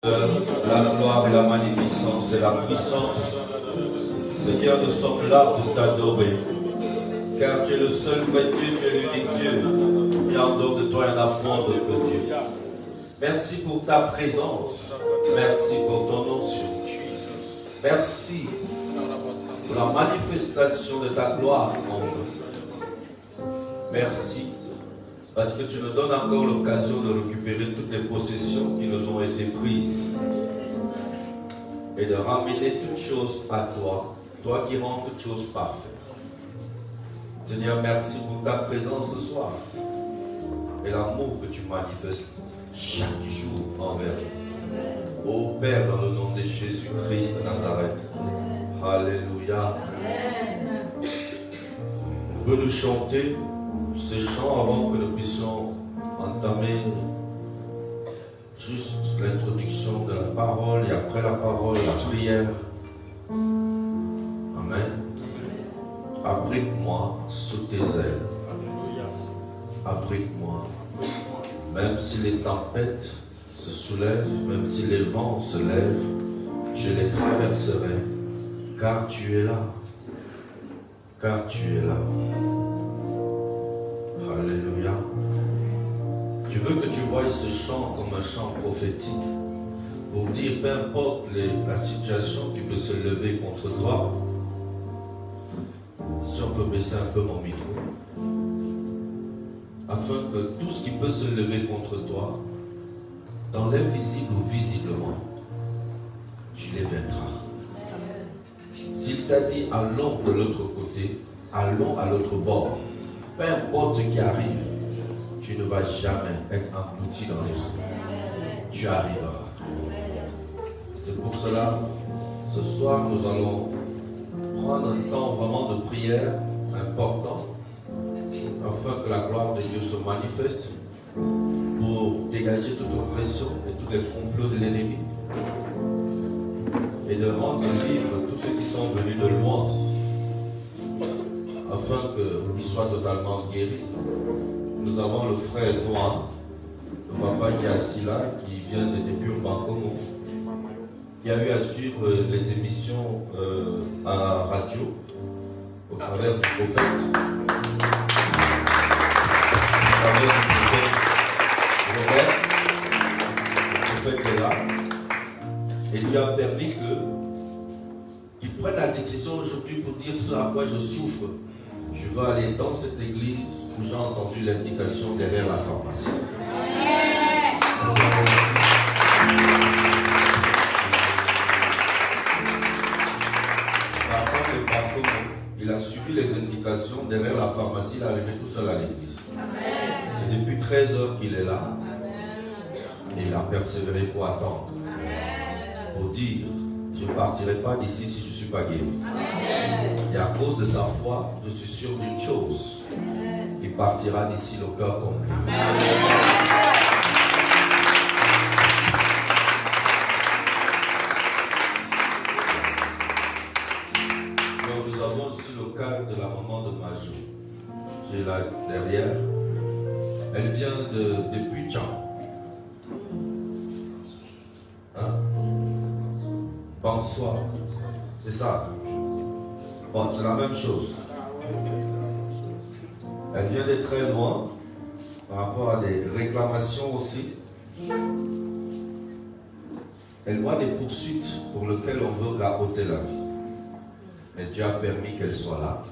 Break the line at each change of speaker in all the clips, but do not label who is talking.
La gloire et la magnificence et la puissance. Seigneur, nous sommes là pour t'adorer. Car tu es le seul vrai Dieu, tu es l'unique Dieu. Et en dehors de toi, il n'y en a point d'autre que Dieu. Merci pour ta présence. Merci pour ton onction. Merci pour la manifestation de ta gloire en nous. Merci parce que tu nous donnes encore l'occasion de récupérer toutes les possessions qui nous ont été prises et de ramener toutes choses à toi, toi qui rends toutes choses parfaites. Seigneur, merci pour ta présence ce soir et l'amour que tu manifestes chaque jour envers nous. Ô Père, dans le nom de Jésus-Christ de Nazareth. Alléluia. On peut nous chanter ce chant avant que nous puissions entamer juste l'introduction de la parole et après la parole, la prière. Amen. Abrite-moi sous tes ailes. Abrite-moi. Même si les tempêtes se soulèvent, même si les vents se lèvent, je les traverserai, car tu es là. Car tu es là. Alléluia. Tu veux que tu voies ce chant comme un chant prophétique pour dire, peu importe la situation qui peut se lever contre toi, si on peut baisser un peu mon micro, afin que tout ce qui peut se lever contre toi, dans l'invisible ou visiblement, tu les vaincras. S'il t'a dit allons de l'autre côté, allons à l'autre bord, peu importe ce qui arrive, tu ne vas jamais être englouti dans les eaux. Tu arriveras. C'est pour cela, ce soir, nous allons prendre un temps vraiment de prière important, afin que la gloire de Dieu se manifeste, pour dégager toute oppression et tous les complots de l'ennemi, et de rendre libre tous ceux qui sont venus de loin, afin qu'ils soient totalement guéris. Nous avons le frère Noah, le papa qui est assis là, qui vient de depuis au Bancomo, qui a eu à suivre les émissions à la radio au travers du prophète. Au travers du prophète Robert, le prophète est là. Et Dieu a permis qu'il prenne la décision aujourd'hui pour dire ce à quoi je souffre. Je vais aller dans cette église où j'ai entendu l'indication derrière la pharmacie. Il a suivi les indications derrière la pharmacie, il est arrivé tout seul à l'église. C'est depuis 13 heures qu'il est là. Et il a persévéré pour attendre. Pour dire, je ne partirai pas d'ici si je ne suis pas guéri. Et à cause de sa foi, je suis sûr d'une chose. Il partira d'ici le cœur complet. Donc nous avons aussi le cas de la maman de Majou, qui est là derrière. Elle vient depuis Tchang. Hein? Bonsoir. C'est ça. Bon, c'est la même chose. Elle vient de très loin par rapport à des réclamations aussi. Elle voit des poursuites pour lesquelles on veut garrotter la vie. Mais Dieu a permis qu'elle soit là.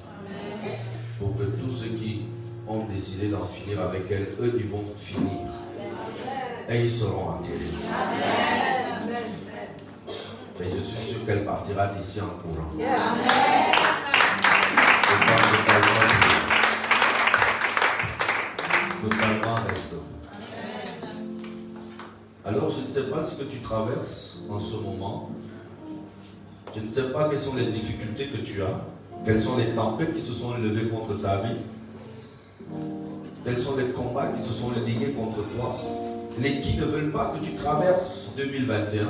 Pour que tous ceux qui ont décidé d'en finir avec elle, eux, ils vont finir. Et ils seront enterrés. Et je suis sûr qu'elle partira d'ici en courant. Totalement restauré. Alors, je ne sais pas ce que tu traverses en ce moment. Je ne sais pas quelles sont les difficultés que tu as. Quelles sont les tempêtes qui se sont levées contre ta vie. Quels sont les combats qui se sont ligués contre toi. Les qui ne veulent pas que tu traverses 2021.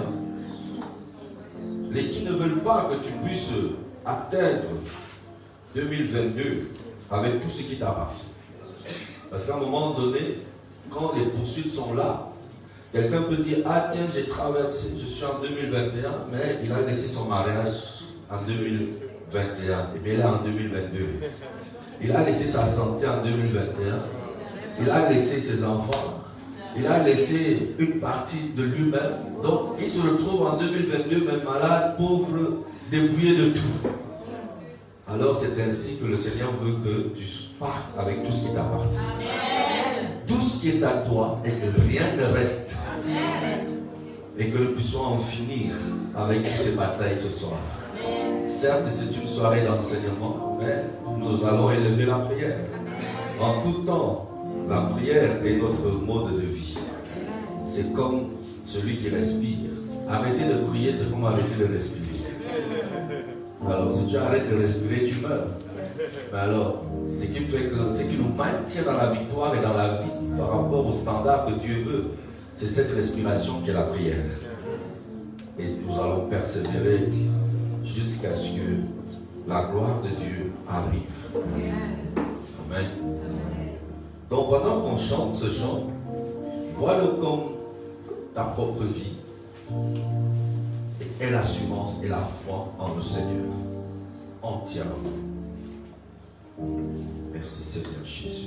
Les qui ne veulent pas que tu puisses atteindre 2022 avec tout ce qui t'appartient. Parce qu'à un moment donné, quand les poursuites sont là, Quelqu'un peut dire, ah tiens, j'ai traversé, je suis en 2021, mais il a laissé son mariage en 2021, et bien il est en 2022. Il a laissé sa santé en 2021, il a laissé ses enfants, il a laissé une partie de lui-même, donc il se retrouve en 2022, même malade, pauvre, dépouillé de tout. Alors c'est ainsi que le Seigneur veut que tu partes avec tout ce qui t'appartient. Tout ce qui est à toi et que rien ne reste. Et que nous puissions en finir avec toutes ces batailles ce soir. Certes, c'est une soirée d'enseignement, mais nous allons élever la prière. En tout temps, la prière est notre mode de vie. C'est comme celui qui respire. Arrêter de prier, c'est comme arrêter de respirer. Alors, si tu arrêtes de respirer, tu meurs. Mais alors, ce qui nous maintient dans la victoire et dans la vie par rapport au standard que Dieu veut, c'est cette respiration qui est la prière. Et nous allons persévérer jusqu'à ce que la gloire de Dieu arrive. Amen. Donc pendant qu'on chante ce chant, vois-le comme ta propre vie. Et l'assurance et la foi en le Seigneur. Entièrement. Merci Seigneur Jésus.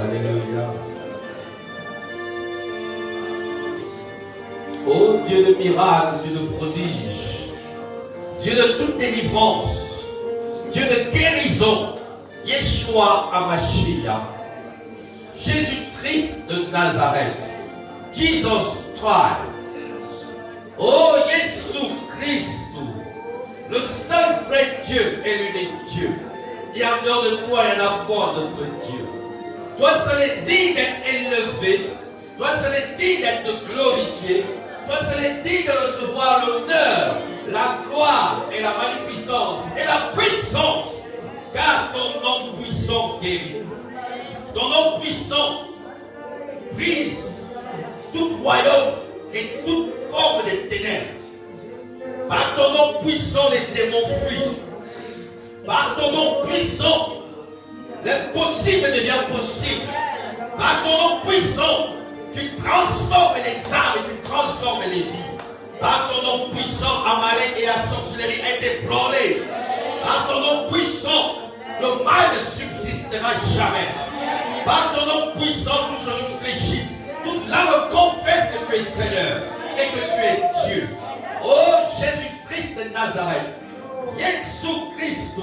Alléluia. Oh Dieu de miracles, Dieu de prodiges, Dieu de toute délivrance, Dieu de guérison, Yeshua HaMashiach, Jésus-Christ de Nazareth, Jesus Christ, oh Jésus-Christ, le seul vrai Dieu et l'unique Dieu. Et en dehors de toi, il n'y en a pas d'autre Dieu. Toi seul est digne d'être élevé, toi seul est digne d'être glorifié, toi seul est digne de recevoir l'honneur, la gloire et la magnificence et la puissance. Car ton nom puissant guérit. Ton nom puissant brise tout royaume et toute forme de ténèbres. Par ton nom puissant, les démons fuient. Par ton nom puissant, l'impossible devient possible. Par ton nom puissant, tu transformes les âmes et tu transformes les vies. Par ton nom puissant, Amalek et la sorcellerie étaient ébranlés. Par ton nom puissant, le mal ne subsistera jamais. Par ton nom puissant, tout genou fléchisse, toute l'âme confesse que tu es Seigneur et que tu es Dieu. Oh Jésus-Christ de Nazareth, Jésus-Christ,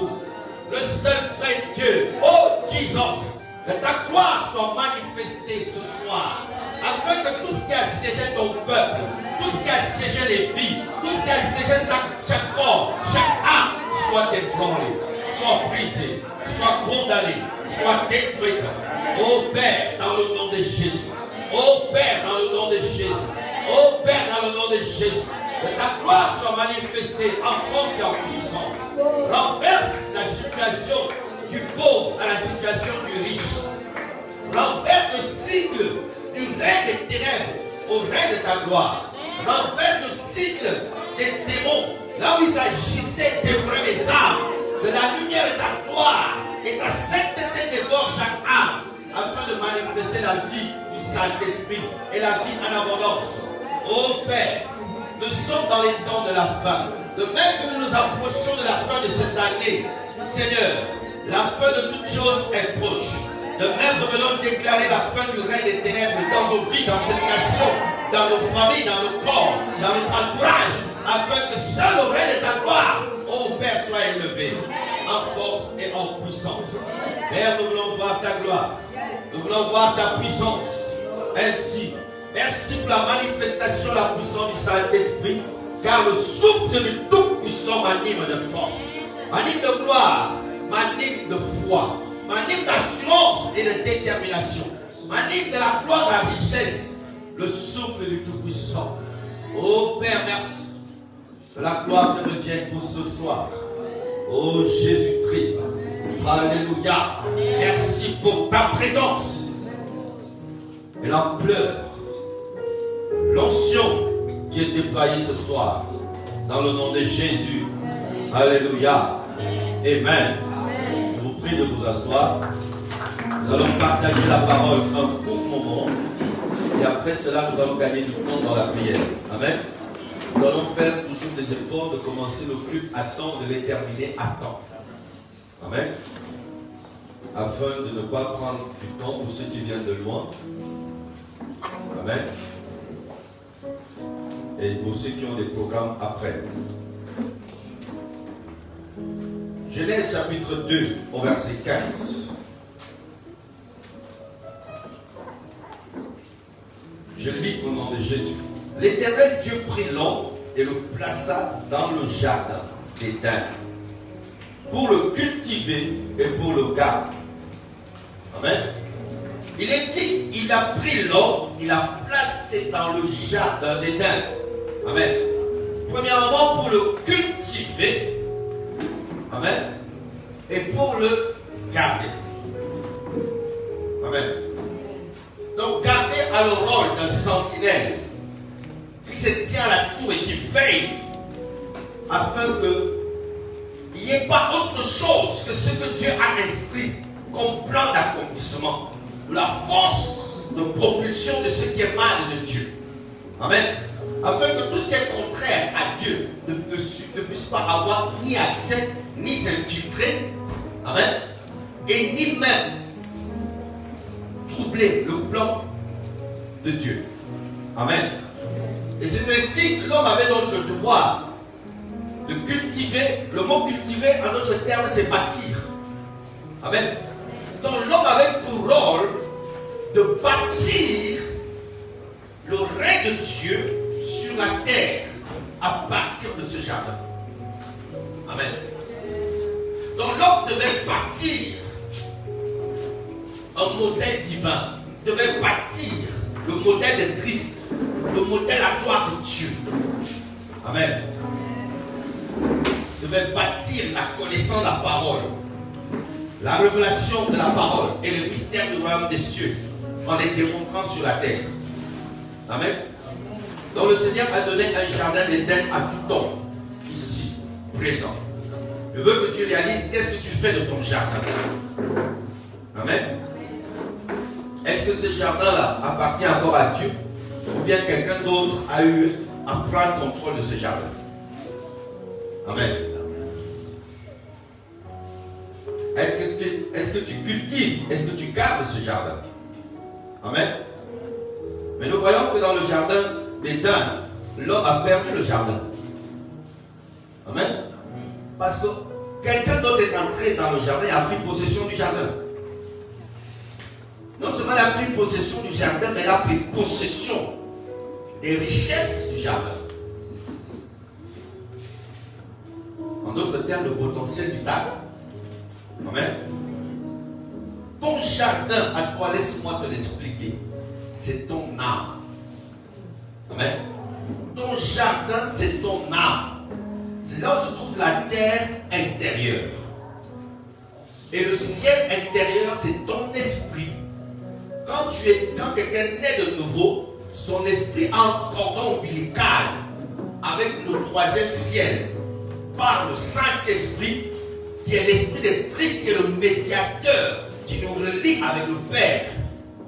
le seul vrai Dieu, oh Jesus, que ta gloire soit manifestée ce soir, afin que tout ce qui a siégé ton peuple, tout ce qui a siégé les vies, tout ce qui a siégé chaque corps, chaque âme, soit ébranlé, soit brisé, soit condamné, soit détruite. Ô Père, dans le nom de Jésus. Ô Père, dans le nom de Jésus. Ô Père, dans le nom de Jésus. Que ta gloire soit manifestée en force et en puissance. Renverse la situation du pauvre à la situation du riche. Renverse le cycle du règne des ténèbres au règne de ta gloire. Renverse le cycle des démons, là où ils agissaient, dévoraient les âmes. De la lumière de ta gloire et ta sainteté dévore chaque âme, afin de manifester la vie du Saint-Esprit et la vie en abondance. Ô Père, nous sommes dans les temps de la fin. De même que nous nous approchons de la fin de cette année, Seigneur, la fin de toutes choses est proche. De même, nous venons déclarer la fin du règne des ténèbres dans nos vies, dans cette nation, dans nos familles, dans nos corps, dans notre entourage, afin que seul le règne de ta gloire, ô Père, soit élevé en force et en puissance. Père, nous voulons voir ta gloire. Nous voulons voir ta puissance. Ainsi, merci pour la manifestation de la puissance du Saint-Esprit, car le souffle du Tout-Puissant m'anime de force, m'anime de gloire, m'anime de foi, m'anime d'assurance et de détermination, m'anime de la gloire, de la richesse, le souffle du Tout-Puissant. Oh Père, merci. Que la gloire te revienne pour ce soir. Oh Jésus-Christ. Alléluia. Merci pour ta présence. Et l'ampleur, l'onction qui est déployée ce soir. Dans le nom de Jésus. Alléluia. Amen. Je vous prie de vous asseoir. Nous allons partager la parole un court moment. Et après cela, nous allons gagner du temps dans la prière. Amen. Nous allons faire toujours des efforts de commencer le culte à temps, de les terminer à temps. Amen. Afin de ne pas prendre du temps pour ceux qui viennent de loin. Amen. Et pour ceux qui ont des programmes après. Genèse chapitre 2 au verset 15. Je lis au nom de Jésus. L'Éternel Dieu prit l'homme et le plaça dans le jardin d'Éden pour le cultiver et pour le garder. Amen. Il est dit, il a pris l'homme, il l'a placé dans le jardin d'Éden. Amen. Premièrement, pour le cultiver. Amen. Et pour le garder. Amen. Donc, garder a le rôle d'un sentinelle qui se tient à la tour et qui veille afin qu'il n'y ait pas autre chose que ce que Dieu a inscrit comme plan d'accomplissement, ou la force de propulsion de ce qui est mal de Dieu. Amen. Afin que tout ce qui est contraire à Dieu ne puisse pas avoir ni accès, ni s'infiltrer. Amen. Et ni même reflète le plan de Dieu. Amen. Et c'est ainsi que l'homme avait donc le devoir de cultiver. Le mot cultiver, en d'autres termes, c'est bâtir. Amen. Donc l'homme avait pour rôle de bâtir le règne de Dieu sur la terre à partir de ce jardin. Amen. Donc l'homme devait bâtir un modèle divin, devait bâtir le modèle de Christ, le modèle à la gloire de Dieu. Amen. Devait bâtir la connaissance de la parole, la révélation de la parole et le mystère du royaume des cieux en les démontrant sur la terre. Amen. Donc le Seigneur a donné un jardin d'Éden à tout homme, ici, présent. Je veux que tu réalises qu'est-ce que tu fais de ton jardin. Amen. Est-ce que ce jardin-là appartient encore à Dieu ou bien quelqu'un d'autre a eu à prendre contrôle de ce jardin? Amen. Est-ce que tu cultives, est-ce que tu gardes ce jardin? Amen. Mais nous voyons que dans le jardin d'Éden, l'homme a perdu le jardin. Amen. Parce que quelqu'un d'autre est entré dans le jardin et a pris possession du jardin. Non seulement il a pris possession du jardin, mais il a pris possession des richesses du jardin. En d'autres termes, le potentiel du talent. Amen. Ton jardin, à toi, laisse-moi te l'expliquer, c'est ton âme. Amen. Ton jardin, c'est ton âme. C'est là où se trouve la terre intérieure. Et le ciel intérieur, c'est ton esprit. Quand quelqu'un naît de nouveau, son esprit a un cordon ombilical avec le troisième ciel par le Saint-Esprit, qui est l'esprit de Christ, qui est le médiateur qui nous relie avec le Père.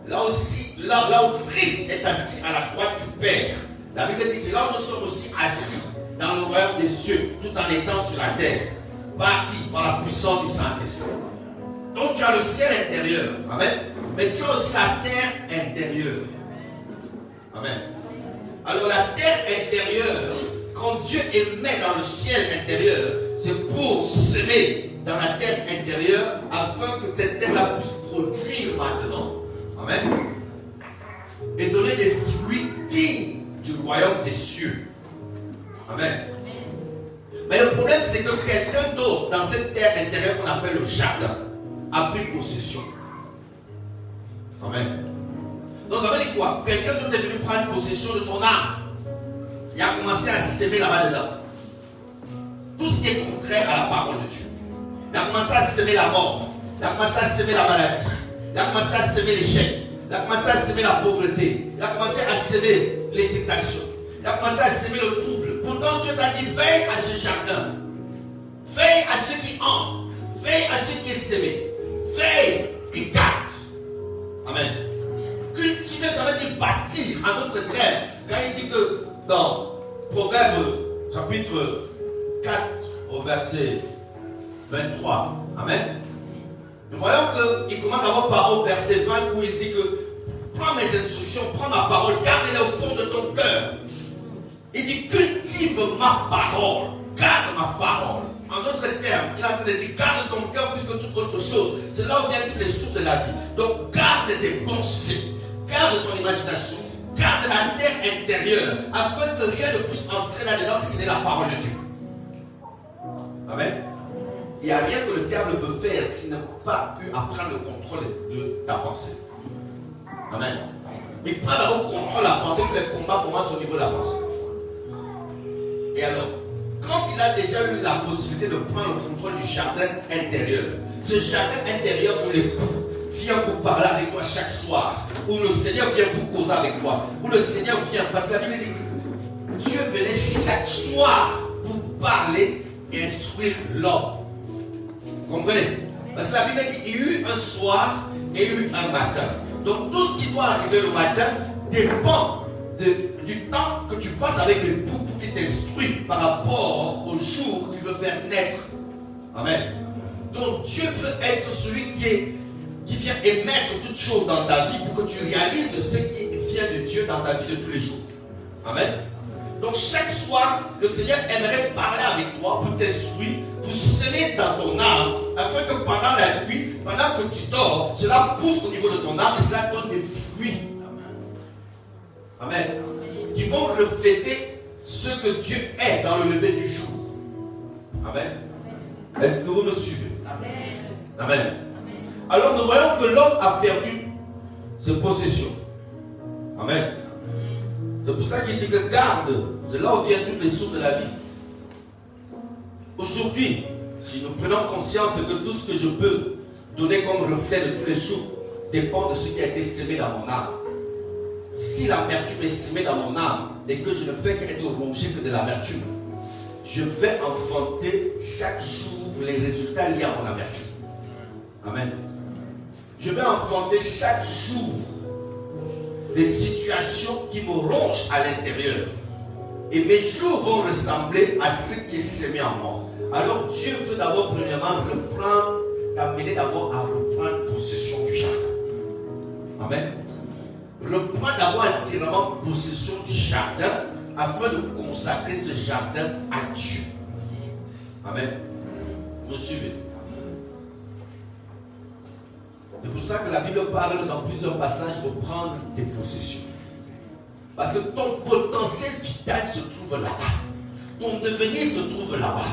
Là où Christ est assis à la droite du Père, la Bible dit c'est là où nous sommes aussi assis dans le royaume des cieux, tout en étant sur la terre. Par qui? Par la puissance du Saint-Esprit. Donc tu as le ciel intérieur. Amen. Mais tu as aussi la terre intérieure. Amen. Alors la terre intérieure, quand Dieu émet dans le ciel intérieur, c'est pour semer dans la terre intérieure afin que cette terre-là puisse produire maintenant. Amen. Et donner des fruits dignes du royaume des cieux. Amen. Mais le problème, c'est que quelqu'un d'autre dans cette terre intérieure qu'on appelle le jardin a pris possession. Amen. Donc ça veut dire quoi? Quelqu'un d'autre est venu prendre possession de ton âme. Il a commencé à s'aimer là-bas dedans. Tout ce qui est contraire à la parole de Dieu. Il a commencé à s'aimer la mort. Il a commencé à s'aimer la maladie. Il a commencé à s'aimer l'échec. Il a commencé à s'aimer la pauvreté. Il a commencé à s'aimer l'hésitation. Il a commencé à s'aimer le trouble. Pourtant Dieu t'a dit veille à ce jardin. Veille à ce qui entre. Veille à ce qui est semé. Veille et garde. Amen. Cultiver, ça veut dire bâtir. En d'autres termes, quand il dit que dans Proverbe chapitre 4 au verset 23, amen, nous voyons qu'il commence d'abord par au verset 20 où il dit que prends mes instructions, prends ma parole, garde-les au fond de ton cœur. Il dit cultive ma parole, garde ma parole. En d'autres termes, il est en train de dire garde ton cœur plus que toute autre chose. C'est là où viennent toutes les sources de la vie. Donc garde tes pensées, garde ton imagination, garde la terre intérieure afin que rien ne puisse entrer là-dedans si ce n'est la parole de Dieu. Amen. Il n'y a rien que le diable peut faire s'il n'a pas pu apprendre le contrôle de ta pensée. Amen. Il prend d'abord contrôle de la pensée, que les combats commencent au niveau de la pensée. Et alors, quand il a déjà eu la possibilité de prendre le contrôle du jardin intérieur, ce jardin intérieur où l'époux vient pour parler avec toi chaque soir, où le Seigneur vient pour causer avec toi, où le Seigneur vient, parce que la Bible dit que Dieu venait chaque soir pour parler et instruire l'homme. Vous comprenez? Parce que la Bible dit qu'il y a eu un soir et il y a eu un matin. Donc tout ce qui doit arriver le matin dépend du temps que tu passes avec l'époux pour qu'il t'instruise par rapport au jour qu'il veut faire naître. Amen. Donc Dieu veut être celui qui est
qui vient émettre toutes choses dans ta vie pour que tu réalises ce qui vient de Dieu dans ta vie de tous les jours. Amen. Donc chaque soir, le Seigneur aimerait parler avec toi pour t'instruire, pour semer dans ton âme, afin que pendant la nuit, pendant que tu dors, cela pousse au niveau de ton âme et cela donne des fruits. Amen. Qui vont refléter ce que Dieu est dans le lever du jour. Amen. Est-ce que vous me suivez? Amen. Alors nous voyons que l'homme a perdu ses possessions. Amen. C'est pour ça qu'il dit que garde, c'est là où viennent toutes les sources de la vie. Aujourd'hui, si nous prenons conscience que tout ce que je peux donner comme reflet de tous les jours dépend de ce qui a été semé dans mon âme. Si l'amertume est semée dans mon âme et que je ne fais qu'être rongé que de l'amertume, je vais enfanter chaque jour les résultats liés à mon amertume. Amen. Je vais enfanter chaque jour des situations qui me rongent à l'intérieur. Et mes jours vont ressembler à ce qui est semé en moi. Alors Dieu veut d'abord premièrement t'amener d'abord à reprendre possession du jardin. Amen. Reprends d'abord entièrement possession du jardin afin de consacrer ce jardin à Dieu. Amen. Vous suivez? C'est pour ça que la Bible parle dans plusieurs passages de prendre tes possessions. Parce que ton potentiel vital se trouve là-bas. Ton devenir se trouve là-bas.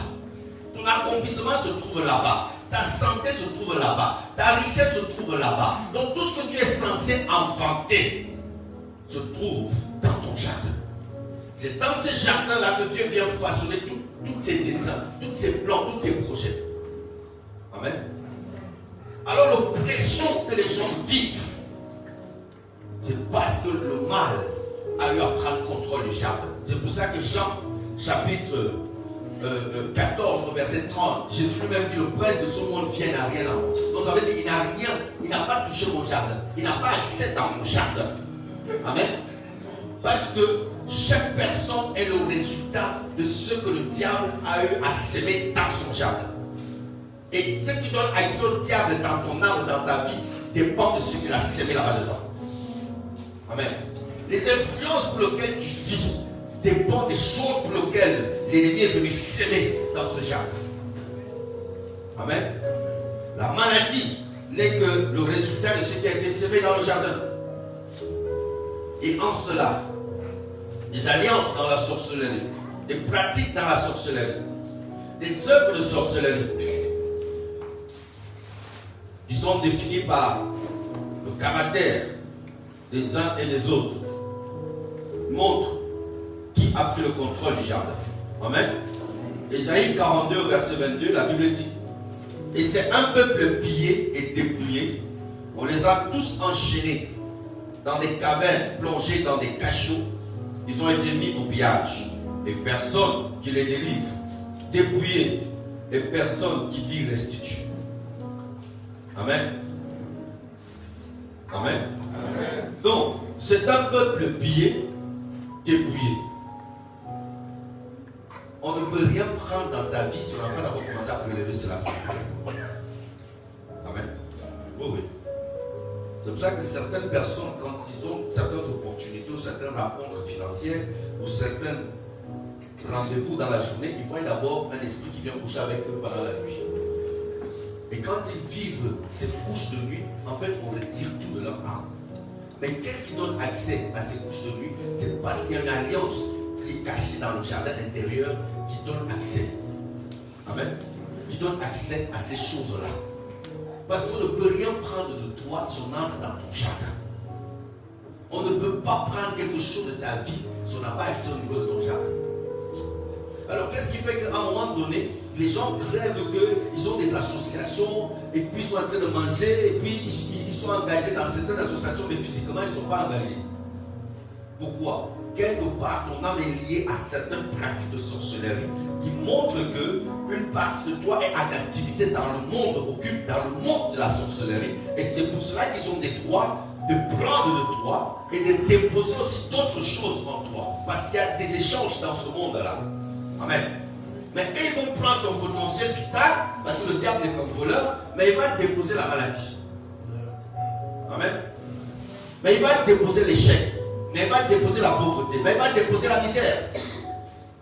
Ton accomplissement se trouve là-bas. Ta santé se trouve là-bas. Ta richesse se trouve là-bas. Donc tout ce que tu es censé enfanter se trouve dans ton jardin. C'est dans ce jardin-là que Dieu vient façonner tous ses dessins, tous ses plans, tous ses projets. Amen. Alors l'oppression que les gens vivent, c'est parce que le mal a eu à prendre contrôle du jardin. C'est pour ça que Jean, chapitre 14, verset 30, Jésus lui-même dit, le prince de ce monde vient, n'a rien à moi. Donc ça veut dire qu'il n'a rien, il n'a pas touché mon jardin. Il n'a pas accès dans mon jardin. Amen. Parce que chaque personne est le résultat de ce que le diable a eu à s'aimer dans son jardin. Et ce qui donne accès au diable dans ton âme ou dans ta vie dépend de ce qu'il a sémé là-bas dedans. Amen. Les influences pour lesquelles tu vis dépendent des choses pour lesquelles l'ennemi est venu s'aimer dans ce jardin. Amen. La maladie n'est que le résultat de ce qui a été sémé dans le jardin. Et en cela, des alliances dans la sorcellerie, des pratiques dans la sorcellerie, des œuvres de sorcellerie, qui sont définis par le caractère des uns et des autres, montrent qui a pris le contrôle du jardin. Amen. Ésaïe 42, verset 22, la Bible dit, et c'est un peuple pillé et dépouillé, on les a tous enchaînés dans des cavernes, plongés dans des cachots, ils ont été mis au pillage, et personne qui les délivre, dépouillés, et personne qui dit restitue. Amen. Amen. Amen. Donc, c'est un peuple pillé, dépouillé. On ne peut rien prendre dans ta vie si on a fait d'abord commencer à prélever cela. Amen. Oui, oui. C'est pour ça que certaines personnes, quand ils ont certaines opportunités, ou certaines rencontres financières, ou certains rendez-vous dans la journée, ils voient d'abord un esprit qui vient coucher avec eux pendant la nuit. Et quand ils vivent ces couches de nuit, en fait, on retire tout de leur âme. Mais qu'est-ce qui donne accès à ces couches de nuit? C'est parce qu'il y a une alliance qui est cachée dans le jardin intérieur qui donne accès. Amen. Qui donne accès à ces choses-là. Parce qu'on ne peut rien prendre de toi si on entre dans ton jardin. On ne peut pas prendre quelque chose de ta vie si on n'a pas accès au niveau de ton jardin. Alors qu'est-ce qui fait qu'à un moment donné, les gens rêvent qu'ils ont des associations et puis ils sont en train de manger et puis ils sont engagés dans certaines associations mais physiquement ils ne sont pas engagés. Pourquoi? Quelque part ton âme est liée à certaines pratiques de sorcellerie qui montrent qu'une partie de toi est en activité dans le monde occulte, dans le monde de la sorcellerie, et c'est pour cela qu'ils ont des droits de prendre de toi et de déposer aussi d'autres choses en toi, parce qu'il y a des échanges dans ce monde-là. Amen. Mais ils vont prendre ton potentiel vital, parce que le diable est comme voleur, mais il va te déposer la maladie. Amen. Mais il va te déposer l'échec. Mais il va te déposer la pauvreté. Mais il va te déposer la misère.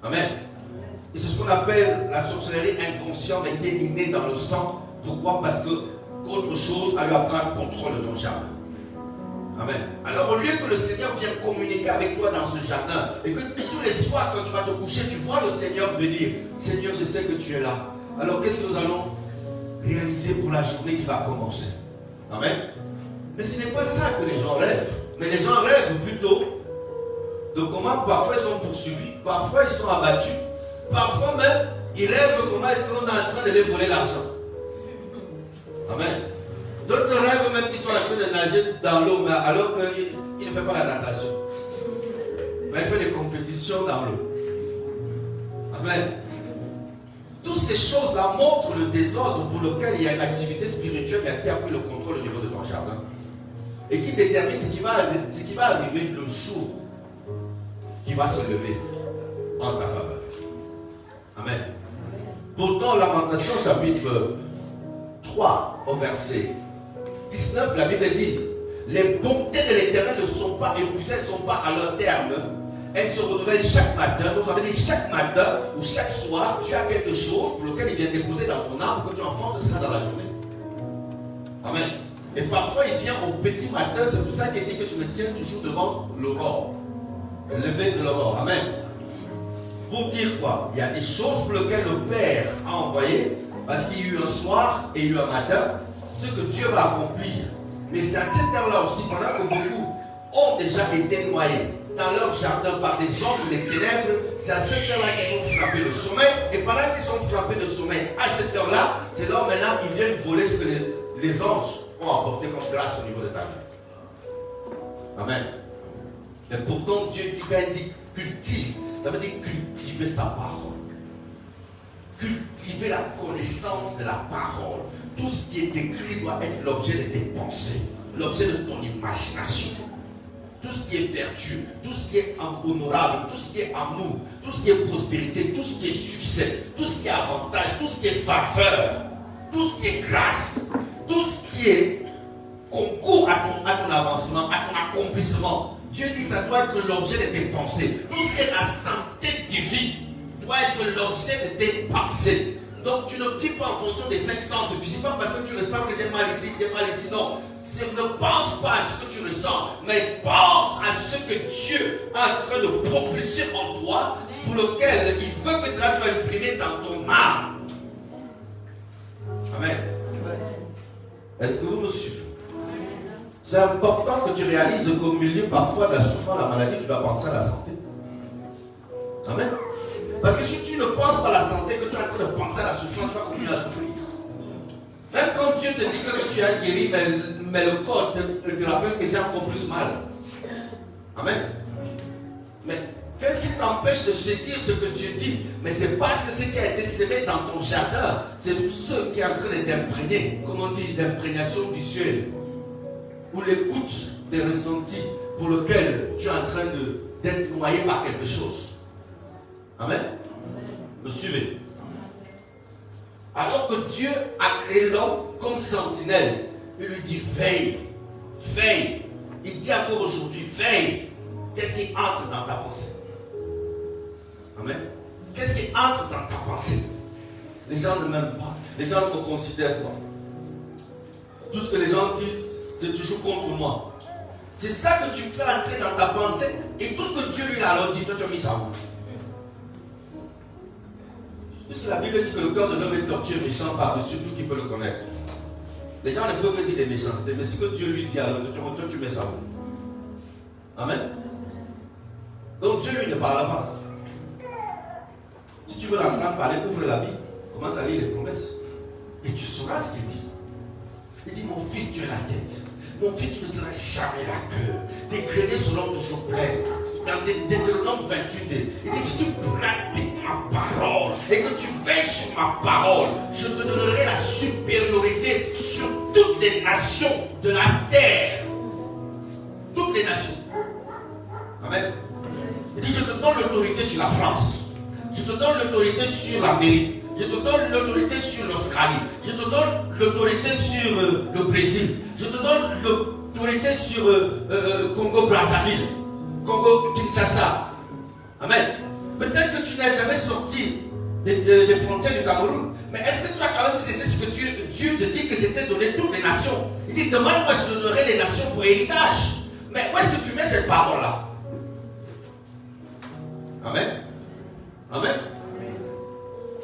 Amen. Et c'est ce qu'on appelle la sorcellerie inconsciente, mais qui est innée dans le sang. Pourquoi? Parce que autre chose a eu à prendre contrôle de ton jardin. Amen. Alors au lieu que le Seigneur vienne communiquer avec toi dans ce jardin et que tous les soirs quand tu vas te coucher, tu vois le Seigneur venir. Seigneur, je sais que tu es là. Alors qu'est-ce que nous allons réaliser pour la journée qui va commencer? Amen. Mais ce n'est pas ça que les gens rêvent. Mais les gens rêvent plutôt de comment parfois ils sont poursuivis, parfois ils sont abattus, parfois même ils rêvent comment est-ce qu'on est en train de les voler l'argent. Amen. D'autres rêvent même qu'ils sont en train de nager dans l'eau, mais alors qu'il ne fait pas la natation. Mais il fait des compétitions dans l'eau. Amen. Toutes ces choses-là montrent le désordre pour lequel il y a une activité spirituelle qui a pris le contrôle au niveau de ton jardin. Et qui détermine ce qui va arriver le jour qui va se lever en ta faveur. Amen. Pourtant, Lamentation chapitre 3 au verset 19, la Bible dit: les bontés de l'Éternel ne sont pas épuisées, elles ne sont pas à leur terme. Elles se renouvellent chaque matin. Donc ça veut dire chaque matin ou chaque soir, tu as quelque chose pour lequel il vient déposer dans ton âme pour que tu enfantes cela dans la journée. Amen. Et parfois il vient au petit matin, c'est pour ça qu'il dit que je me tiens toujours devant l'aurore, le lever de l'aurore. Amen. Pour dire quoi? Il y a des choses pour lesquelles le Père a envoyé, parce qu'il y a eu un soir et il y a eu un matin, ce que Dieu va accomplir. Mais c'est à cette heure-là aussi, pendant que beaucoup ont déjà été noyés dans leur jardin par des ombres des ténèbres, c'est à cette heure-là qu'ils sont frappés de sommeil. Et pendant qu'ils sont frappés de sommeil, à cette heure-là, c'est là où maintenant ils viennent voler ce que les anges ont apporté comme grâce au niveau de ta vie. Amen. Mais pourtant, Dieu dit, quand il dit cultive, ça veut dire cultiver sa parole. Cultiver la connaissance de la parole. Tout ce qui est écrit doit être l'objet de tes pensées, l'objet de ton imagination. Tout ce qui est vertu, tout ce qui est honorable, tout ce qui est amour, tout ce qui est prospérité, tout ce qui est succès, tout ce qui est avantage, tout ce qui est faveur, tout ce qui est grâce, tout ce qui est concours à ton avancement, à ton accomplissement. Dieu dit que ça doit être l'objet de tes pensées. Tout ce qui est la santé divine doit être l'objet de tes pensées. Donc tu ne vis pas en fonction des 5 sens physiques, pas parce que tu ressens que j'ai mal ici, non. Ne pense pas à ce que tu ressens, mais pense à ce que Dieu est en train de propulser en toi, pour lequel il veut que cela soit imprimé dans ton âme. Amen. Est-ce que vous me suivez? C'est important que tu réalises qu'au milieu parfois de la souffrance, la maladie, tu dois penser à la santé. Amen. Parce que si tu ne penses pas à la santé, que tu es en train de penser à la souffrance, tu vas continuer à souffrir. Même quand Dieu te dit que tu as guéri, mais le corps te rappelle que j'ai encore plus mal. Amen. Mais qu'est-ce qui t'empêche de saisir ce que Dieu dit? Mais c'est parce que ce qui a été semé dans ton jardin, c'est ce qui est en train de t'imprégner, comme on dit, l'imprégnation visuelle, ou l'écoute des ressentis pour lequel tu es en train d'être noyé par quelque chose. Amen. Me suivez. Alors que Dieu a créé l'homme comme sentinelle, il lui dit veille, veille. Il dit encore aujourd'hui veille. Qu'est-ce qui entre dans ta pensée? Amen. Qu'est-ce qui entre dans ta pensée? Les gens ne m'aiment pas, les gens ne me considèrent pas. Tout ce que les gens disent, c'est toujours contre moi. C'est ça que tu fais entrer dans ta pensée, et tout ce que Dieu lui a alors dit, toi tu as mis ça où? Puisque la Bible dit que le cœur de l'homme est tortueux et méchant par-dessus tout qui peut le connaître. Les gens ne peuvent pas dire des méchancetés, mais ce que Dieu lui dit alors, toi tu mets ça où? Amen. Donc Dieu lui ne parle pas. Si tu veux l'entendre parler, ouvre la Bible, commence à lire les promesses. Et tu sauras ce qu'il dit. Il dit, mon fils, tu es la tête. Mon fils, tu ne seras jamais la queue. Tes greniers seront toujours pleins. Dans Deutéronome 28, il dit, si tu pratiques ma parole et que tu veilles sur ma parole, je te donnerai la supériorité sur toutes les nations de la terre. Toutes les nations. Amen. Il dit, je te donne l'autorité sur la France. Je te donne l'autorité sur l'Amérique. Je te donne l'autorité sur l'Australie. Je te donne l'autorité sur le Brésil. Je te donne autorité sur Congo-Brazzaville, Congo-Kinshasa. Amen. Peut-être que tu n'as jamais sorti des frontières du Cameroun, mais est-ce que tu as quand même saisi ce que Dieu te dit que c'était donné toutes les nations? Il dit, demande-moi, je te donnerai les nations pour héritage. Mais où est-ce que tu mets cette parole-là? Amen. Amen.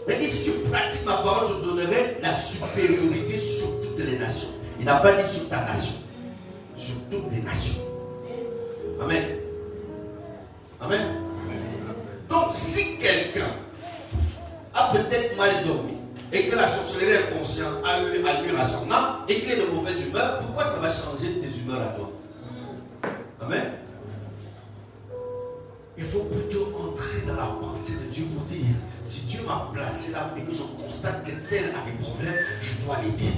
Mais dit, si tu pratiques ma parole, je te donnerai la supériorité sur toutes les nations. Il n'a pas dit sur ta nation, sur toutes les nations. Amen. Amen. Donc, si quelqu'un a peut-être mal dormi et que la sorcellerie inconsciente a eu allure à son âme et qu'il est de mauvaise humeur, pourquoi ça va changer tes humeurs à toi? Amen. Il faut plutôt entrer dans la pensée de Dieu pour dire, si Dieu m'a placé là et que je constate que tel a des problèmes, je dois l'aider.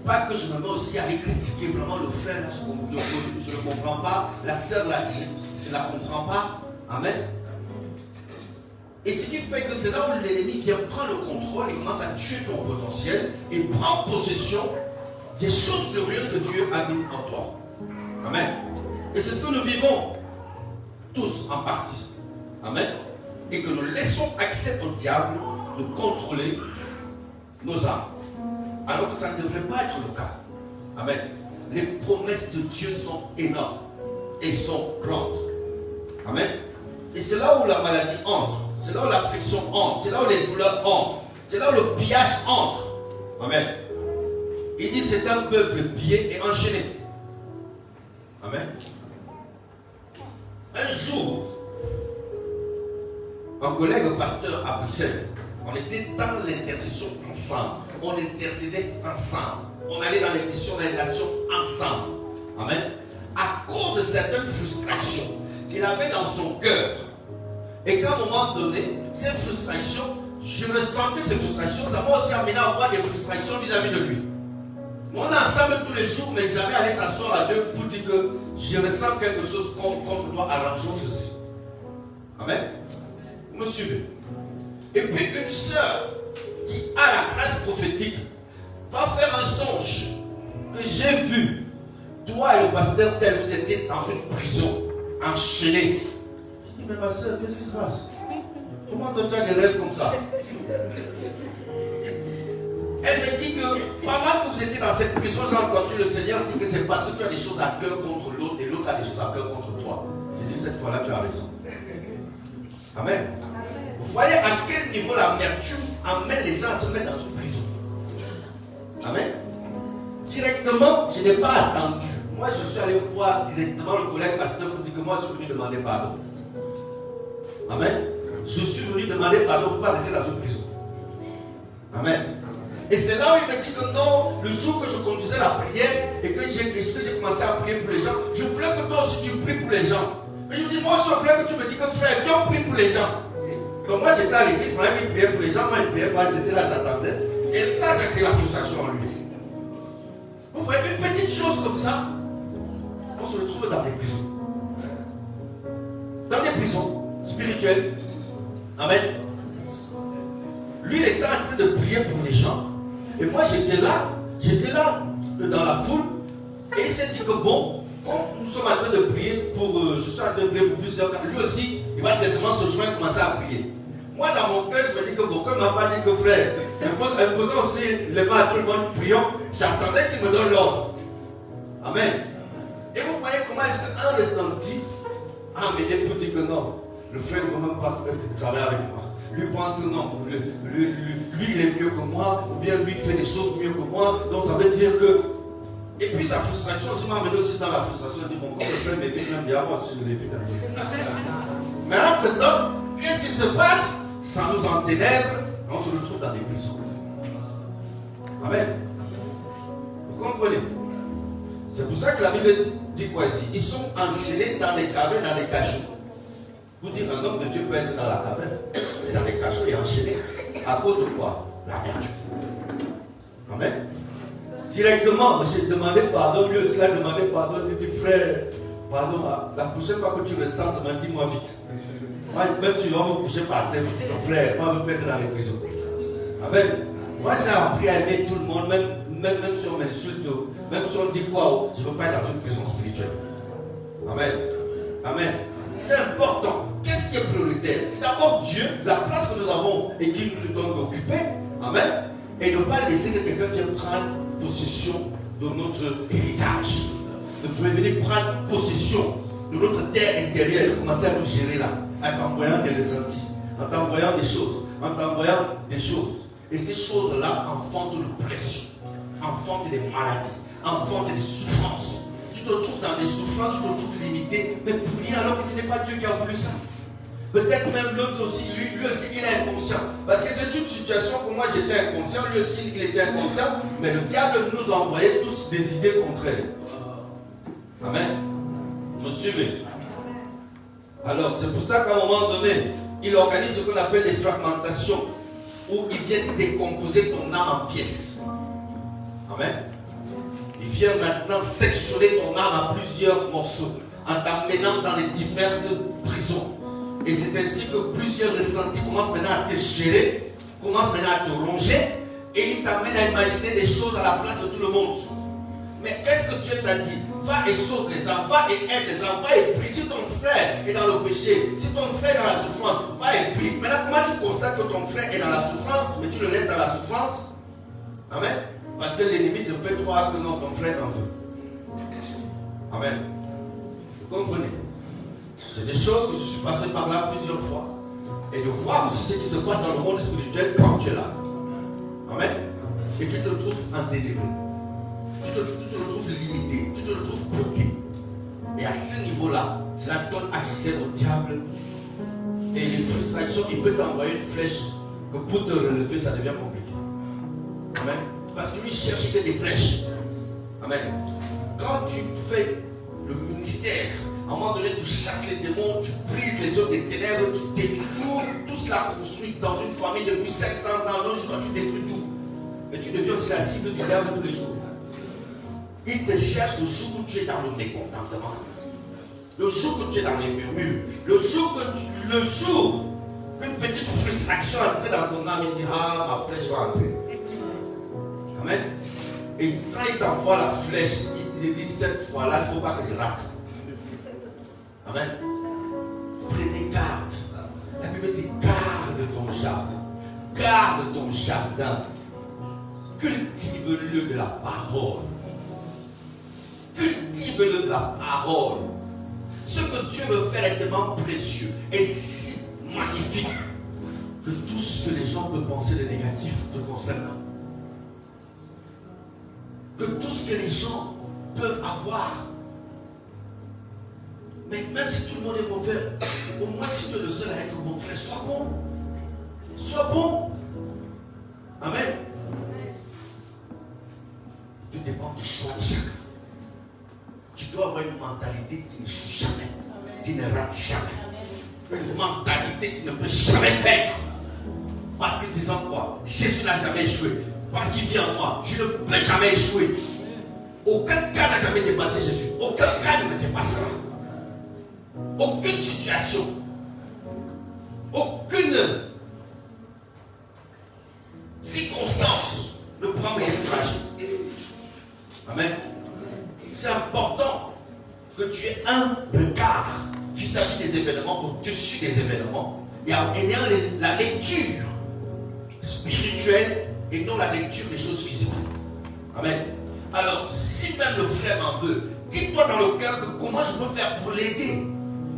Pas que je me mets aussi à aller critiquer vraiment le frère, là, je ne comprends pas, la sœur, là, je ne la comprends pas. Amen. Et ce qui fait que c'est là où l'ennemi vient prendre le contrôle et commence à tuer ton potentiel et prend possession des choses glorieuses que Dieu a mis en toi. Amen. Et c'est ce que nous vivons tous en partie. Amen. Et que nous laissons accès au diable de contrôler nos âmes. Alors que ça ne devrait pas être le cas. Amen. Les promesses de Dieu sont énormes et sont grandes. Amen. Et c'est là où la maladie entre. C'est là où l'affliction entre. C'est là où les douleurs entrent. C'est là où le pillage entre. Amen. Il dit c'est un peuple pillé et enchaîné. Amen. Un jour, un collègue pasteur à Bruxelles, on était dans l'intercession ensemble. On intercédait ensemble. On allait dans les missions des nations ensemble. Amen. À cause de certaines frustrations qu'il avait dans son cœur. Et qu'à un moment donné, ces frustrations, je ressentais ces frustrations, ça m'a aussi amené à avoir des frustrations vis-à-vis de lui. On est ensemble tous les jours, mais jamais aller s'asseoir à deux pour dire que je ressens quelque chose contre toi, arrangeons ceci. Amen. Vous me suivez? Et puis une sœur qui a la grâce prophétique va faire un songe que j'ai vu. Toi et le pasteur tel, vous étiez dans une prison, enchaînés. Je dis, mais ma soeur, qu'est-ce qui se passe? Comment toi tu as des rêves comme ça? Elle me dit que pendant que vous étiez dans cette prison, j'ai entendu le Seigneur dire que c'est parce que tu as des choses à cœur contre l'autre et l'autre a des choses à cœur contre toi. J'ai dit, cette fois-là, tu as raison. Amen. Vous voyez à quel niveau l'amertume amène les gens à se mettre dans une prison. Amen. Directement, je n'ai pas attendu. Moi, je suis allé voir directement le collègue pasteur pour dire que moi, je suis venu demander pardon. Amen. Je suis venu demander pardon, il ne faut pas rester dans une prison. Amen. Et c'est là où il me dit que non, le jour que je conduisais la prière et que j'ai commencé à prier pour les gens, je voulais que toi aussi tu pries pour les gens. Mais je dis, moi aussi, je voulais que tu me dis que frère, viens, on prie pour les gens. Donc moi, j'étais à l'église, moi, il priait pour les gens, moi, il ne priait pas, j'étais là, j'attendais. Et ça, c'était la frustration en lui. Vous voyez, une petite chose comme ça, on se retrouve dans des prisons. Dans des prisons spirituelles. Amen. Lui, il était en train de prier pour les gens. Et moi, j'étais là dans la foule. Et il s'est dit que bon, comme nous sommes en train de prier pour, je suis en train de prier pour plusieurs cas, lui aussi, il va directement se joindre et commencer à prier. Moi, dans mon cœur, je me dis que bon, comme il ne m'a pas dit que frère, imposant aussi les mains à tout le monde, prions, j'attendais qu'il me donne l'ordre. Amen. Et vous voyez comment est-ce qu'un ressenti a amené pour dire que non, le frère ne veut même pas travailler avec moi. Lui pense que non, lui il est mieux que moi, ou bien lui fait des choses mieux que moi, donc ça veut dire que... Et puis sa frustration aussi m'a amené aussi dans la frustration, il dit bon, comme le frère m'évite même bien, moi aussi je l'évite. Mais entre-temps, qu'est-ce qui se passe? Ça nous enténèbre, on se retrouve dans des prisons. Amen. Vous comprenez? C'est pour ça que la Bible dit quoi ici? Ils sont enchaînés dans les cavernes, dans les cachots. Vous dites un homme de Dieu peut être dans la caverne, et dans les cachots et enchaîné. À cause de quoi? L'amertume. Amen. Directement, j'ai demandé pardon, lui aussi a demandé pardon. J'ai dit frère, pardon, la prochaine fois que tu me sens, dis-moi vite. Moi, même si je vais me coucher par terre, je dis frère, moi je peux être dans les prisons. Amen. Moi j'ai appris à aimer tout le monde, même si on m'insulte, même si on dit quoi, je ne veux pas être dans une prison spirituelle. Amen. Amen. C'est important. Qu'est-ce qui est prioritaire? C'est d'abord Dieu, la place que nous avons et qu'il nous donne d'occuper. Amen. Et ne pas laisser que quelqu'un vienne prendre possession de notre héritage. De venir prendre possession de notre terre intérieure et de commencer à nous gérer là, en t'envoyant des ressentis, en t'envoyant des choses, en t'envoyant des choses. Et ces choses-là enfantent de pression, enfantent des maladies, enfantent des souffrances. Tu te trouves dans des souffrances, tu te trouves limité, mais pour rien, alors que ce n'est pas Dieu qui a voulu ça. Peut-être même l'autre aussi, lui aussi, il est inconscient. Parce que c'est une situation que moi j'étais inconscient, lui aussi il était inconscient, mais le diable nous envoyait tous des idées contraires. Amen. Vous me suivez? Alors, c'est pour ça qu'à un moment donné, il organise ce qu'on appelle des fragmentations, où il vient décomposer ton âme en pièces. Amen. Il vient maintenant sectionner ton âme à plusieurs morceaux, en t'amenant dans les diverses prisons. Et c'est ainsi que plusieurs ressentis commencent maintenant à te gérer, commencent maintenant à te ronger, et il t'amène à imaginer des choses à la place de tout le monde. Mais qu'est-ce que Dieu t'a dit? Va et sauve les âmes, va et aide les âmes, va et prie. Si ton frère est dans le péché, si ton frère est dans la souffrance, va et prie. Maintenant, comment tu constates que ton frère est dans la souffrance, mais tu le laisses dans la souffrance? Amen. Parce que l'ennemi te fait croire que non, ton frère t'en veut. Amen. Vous comprenez? C'est des choses que je suis passé par là plusieurs fois. Et de voir aussi ce qui se passe dans le monde spirituel quand tu es là. Amen. Et tu te trouves endélivré. Tu te retrouves limité, tu te retrouves bloqué. Et à ce niveau-là, cela donne accès au diable. Et les frustrations, il peut t'envoyer une flèche que pour te relever, ça devient compliqué. Amen. Parce que lui cherche que des brèches. Amen. Quand tu fais le ministère, à un moment donné, tu chasses les démons, tu brises les œuvres des ténèbres, tu détruis tout ce qu'il a construit dans une famille depuis 500 ans. Un jour, tu détruis tout. Et tu deviens aussi la cible du diable tous les jours. Il te cherche le jour où tu es dans le mécontentement, le jour que tu es dans les murmures, le jour qu'une petite frustration entre dans ton âme et dit ah, ma flèche va entrer. Amen. Et quand il t'envoie la flèche, il te dit cette fois-là, il ne faut pas que je rate. Amen. Prenez garde. La Bible dit garde ton jardin. Garde ton jardin. Cultive-le de la parole. Cultive-le de la parole. Ce que Dieu veut faire est tellement précieux et si magnifique que tout ce que les gens peuvent penser de négatif te concernant, que tout ce que les gens peuvent avoir, mais même si tout le monde est mauvais, au moins si tu es le seul à être bon frère, sois bon. Sois bon. Amen. Tout dépend du choix de chacun. Tu dois avoir une mentalité qui n'échoue jamais, qui ne rate jamais. Une mentalité qui ne peut jamais perdre. Parce que disant quoi? Jésus n'a jamais échoué. Parce qu'il vit en moi, je ne peux jamais échouer. Aucun cas n'a jamais dépassé Jésus. Aucun cas ne me dépassera. Aucune situation, aucune circonstance ne prend mes décourager. Amen. C'est important que tu aies un regard vis-à-vis des événements, au-dessus des événements, et en ayant la lecture spirituelle et non la lecture des choses physiques. Amen. Alors, si même le frère m'en veut, dis-toi dans le cœur que comment je peux faire pour l'aider.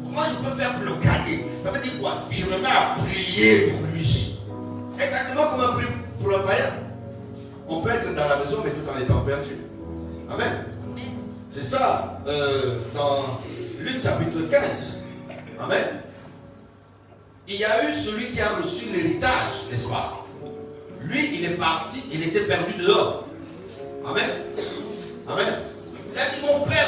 Comment je peux faire pour le gagner. Ça veut dire quoi? Je me mets à prier pour lui. Exactement comme on prie pour le païen. On peut être dans la maison mais tout en étant perdu. Amen. C'est ça dans Luc chapitre 15. Amen. Il y a eu celui qui a reçu l'héritage, n'est-ce pas? Lui, il est parti, il était perdu dehors. Amen. Amen. Il a dit, mon père,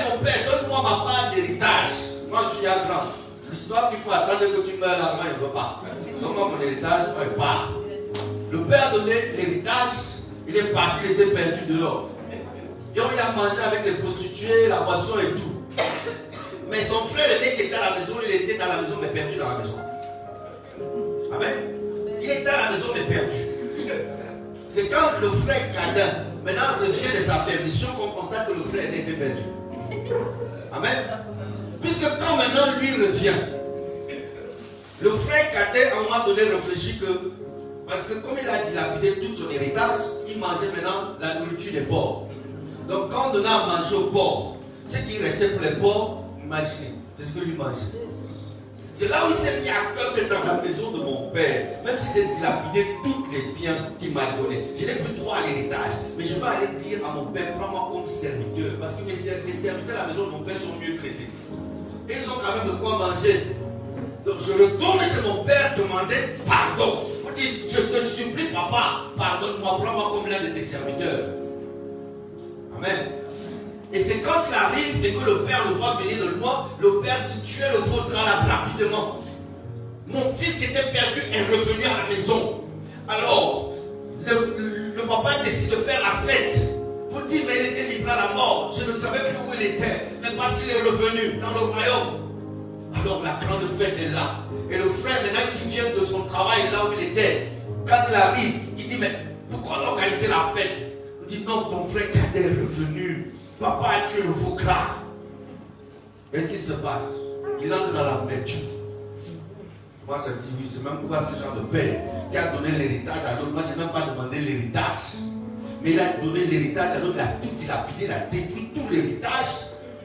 donne-moi ma part d'héritage. Moi, je suis à grand. L'histoire qu'il faut attendre que tu meurs l'argent, il ne veut pas. Donne-moi mon héritage, moi, il part. Le père donnait l'héritage, il est parti, il était perdu dehors. Et il a mangé avec les prostituées, la boisson et tout. Mais son frère aîné qui était à la maison, il était dans la maison, mais perdu dans la maison. Amen. Il était à la maison, mais perdu. C'est quand le frère cadet maintenant revient de sa perdition qu'on constate que le frère était perdu. Amen. Puisque quand maintenant lui revient, le frère cadet à un moment donné réfléchit que, parce que comme il a dilapidé tout son héritage, il mangeait maintenant la nourriture des porcs. Donc quand on donnait à manger aux porcs, ce qui restait pour les porcs, imaginez, c'est ce que lui mangeait. C'est là où il s'est mis à cœur que dans la maison de mon père, même si j'ai dilapidé tous les biens qu'il m'a donnés, je n'ai plus droit à l'héritage, mais je vais aller dire à mon père, prends-moi comme serviteur, parce que les serviteurs de la maison de mon père sont mieux traités. Et ils ont quand même de quoi manger. Donc je retourne chez mon père demander pardon. Vous dites, je te supplie papa, pardonne-moi, prends-moi comme l'un de tes serviteurs. Amen. Et c'est quand il arrive et que le père le voit venir de loin, le père dit, tu es le vôtre rapidement. Mon fils qui était perdu est revenu à la maison. Alors, le papa décide de faire la fête. Pour dire, mais il était livré à la mort. Je ne savais plus où il était. Mais parce qu'il est revenu dans le royaume. Alors la grande fête est là. Et le frère maintenant qui vient de son travail là où il était, quand il arrive, il dit, mais pourquoi on a organisé la fête? Il dit, non, ton frère cadet est revenu. Papa a tué le faux gras. Qu'est-ce qui se passe? Il entre dans la nature. Moi, ça dit, oui, c'est même quoi ce genre de père qui a donné l'héritage à l'autre. Moi, je n'ai même pas demandé l'héritage. Mais il a donné l'héritage à l'autre, il a tout dilapidé, il a détruit tout l'héritage.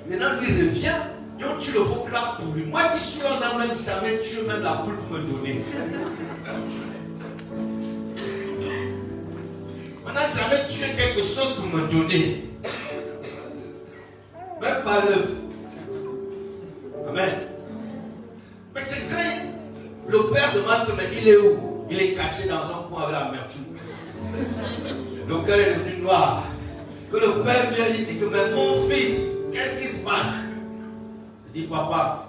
Maintenant, lui revient, et on tue le faux gras pour lui. Moi qui suis là, on n'a même jamais tué même la poule pour me donner. On n'a jamais tué quelque chose pour me donner. Même pas l'œuf. Amen. Mais c'est quand le père demande que, mais il est où? Il est caché dans un coin avec l'amertume. Le cœur est devenu noir. Que le père vient lui dire que, mais mon fils, qu'est-ce qui se passe? Il dit, papa,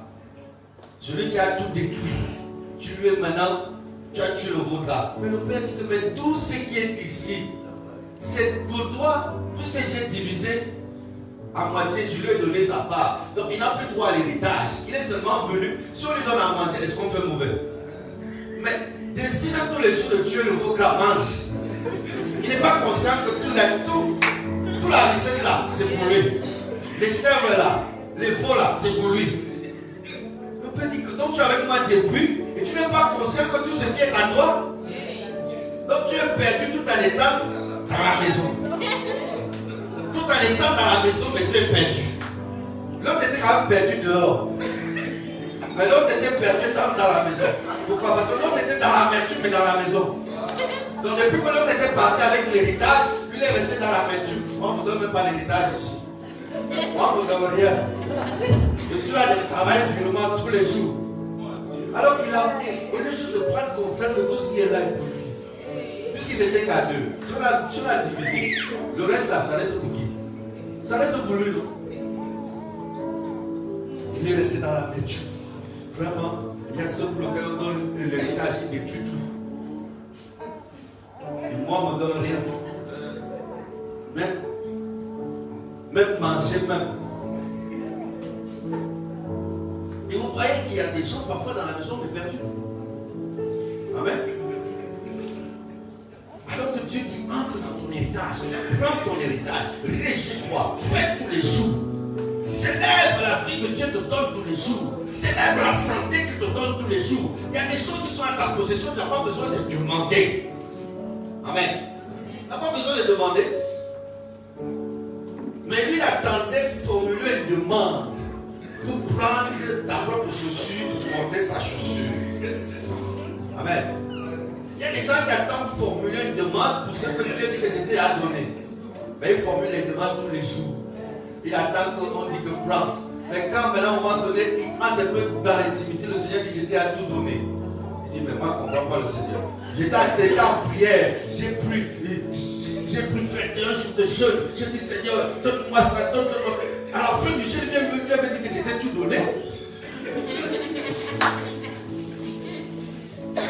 celui qui a tout détruit, tu lui es maintenant, tu as tué le vôtre là. Mais le père dit que, mais tout ce qui est ici, c'est pour toi, puisque j'ai divisé à moitié, je lui ai donné sa part. Donc il n'a plus droit à l'héritage. Il est seulement venu. Si on lui donne à manger, est-ce qu'on fait mauvais? Mais décide tous les jours de tuer le veau gras, mange. Il n'est pas conscient que toute la richesse là, c'est pour lui. Les chèvres là, les veaux là, c'est pour lui. Le père dit que donc tu es avec moi depuis et tu n'es pas conscient que tout ceci est à toi. Donc tu es perdu tout en étant dans la maison. Tout en étant dans la maison, mais tu es perdu. L'autre était quand même perdu dehors. Mais l'autre était perdu dans la maison. Pourquoi? Parce que l'autre était dans l'amertume, mais dans la maison. Donc depuis que l'autre était parti avec l'héritage, lui il est resté dans l'amertume. Moi, on ne me donne même pas l'héritage ici. Moi, on ne me donne rien. Je suis là, je travaille durement tous les jours. Alors qu'il a juste de prendre conscience de tout ce qui est là pour lui. Puisqu'ils étaient qu'à deux. Si on a divisé, le reste là, ça reste pour qui? Ça reste pour lui, non? Il est resté dans la nature. Vraiment, il y a ceux pour lesquels on donne l'héritage, il détruit tout. Et moi, on ne me donne rien. Même manger, même. Et vous voyez qu'il y a des gens parfois dans la maison mais perdus. Amen. Alors que Dieu dit, entre dans ton héritage, prends ton héritage, réjouis-toi, fais tous les jours. Célèbre la vie que Dieu te donne tous les jours. Célèbre la santé qu'il te donne tous les jours. Il y a des choses qui sont à ta possession, tu n'as pas besoin de demander. Amen. Tu n'as pas besoin de demander. Mais lui, il attendait formuler une demande pour prendre sa propre chaussure, pour porter sa chaussure. Amen. Il y a des gens qui attendent formuler une demande pour ce que Dieu dit que c'était à donner. Mais il formule les demandes tous les jours. Il attend qu'on dit que prends. Mais quand maintenant, à un moment donné, il entre un peu dans l'intimité, le Seigneur dit j'étais à tout donner. Il dit mais moi, je ne comprends pas le Seigneur. J'étais en prière, j'ai pu faire un jour de jeûne. J'ai dit Seigneur, donne-moi ça, donne-moi ça. À la fin du jeûne, il vient me dire que j'étais tout donné.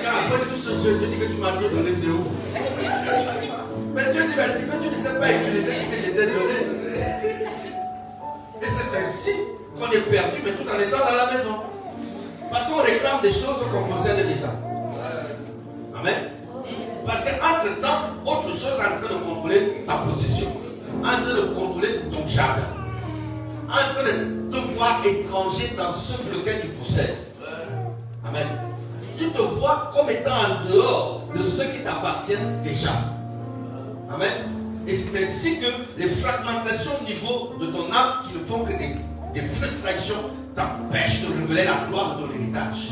Après tout ce jeûne, tu dis que tu m'as tout donné, c'est où? Mais Dieu dit, c'est que tu ne sais pas utiliser ce que j'étais donné. Et c'est ainsi qu'on est perdu, mais tout en étant dans la maison. Parce qu'on réclame des choses qu'on possède déjà. Amen. Parce qu'entre-temps, autre chose est en train de contrôler ta possession, en train de contrôler ton jardin, en train de te voir étranger dans ce lequel tu possèdes. Amen. Tu te vois comme étant en dehors de ce qui t'appartient déjà. Amen. Et c'est ainsi que les fragmentations au niveau de ton âme qui ne font que des frustrations t'empêchent de révéler la gloire de ton héritage,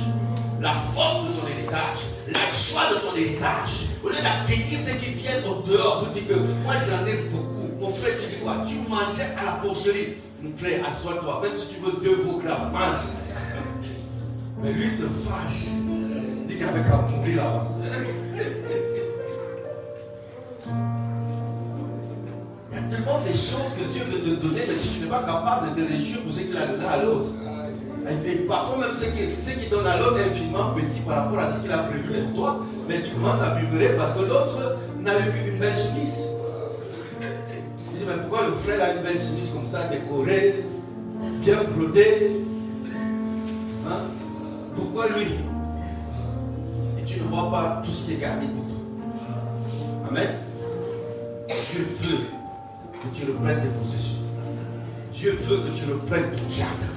la force de ton héritage, la joie de ton héritage. Au lieu d'accueillir ceux qui viennent au dehors pour dire que moi j'en ai beaucoup. Mon frère, tu dis quoi? Tu mangeais à la porcherie. Mon frère, assois-toi. Même si tu veux 2 veaux gras, mange. Mais lui se fâche. Il dit qu'il avait qu'à mourir là-bas. Il y a tellement de choses que Dieu veut te donner, mais si tu n'es pas capable de te réjouir pour ce qu'il a donné à l'autre. Et parfois même ce qu'il donne à l'autre est infiniment petit par rapport à ce qu'il a prévu pour toi. Mais tu commences à murmurer parce que l'autre n'a eu qu'une belle chemise. Tu dis, mais pourquoi le frère a une belle chemise comme ça, décorée, bien brodée? Hein? Pourquoi lui? Et tu ne vois pas tout ce qui est gardé pour toi. Amen. Dieu veut que tu reprennes tes possessions. Dieu veut que tu reprennes ton jardin.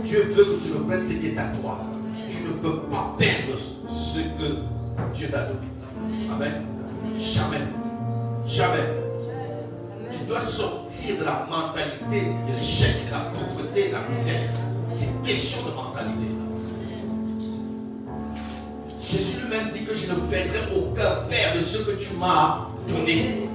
Dieu veut que tu reprennes ce qui est à toi. Tu ne peux pas perdre ce que Dieu t'a donné. Amen. Jamais. Jamais. Tu dois sortir de la mentalité de l'échec, de la pauvreté, de la misère. C'est une question de mentalité. Jésus lui-même dit que je ne perdrai aucun père de ce que tu m'as donné.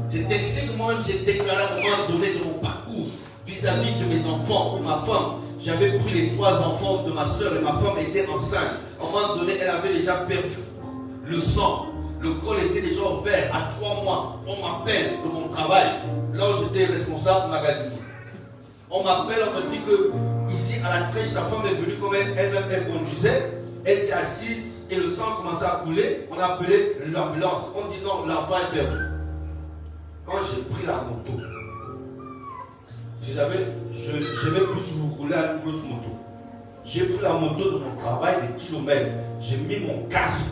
C'est ainsi que moi-même j'ai déclaré à un moment donné de mon parcours vis-à-vis de mes enfants, de ma femme. J'avais pris les 3 enfants de ma soeur et ma femme était enceinte. À un moment donné, elle avait déjà perdu le sang. Le col était déjà ouvert à 3 mois. On m'appelle de mon travail, là où j'étais responsable magasinier. On m'appelle, on me dit que ici à la Trèche, la femme est venue comme elle-même elle conduisait. Elle s'est assise et le sang commençait à couler. On a appelé l'ambulance. On dit non, l'enfant est perdu. Quand j'ai pris la moto, si je vais plus rouler à une grosse moto. J'ai pris la moto de mon travail des kilomètres. J'ai mis mon casque.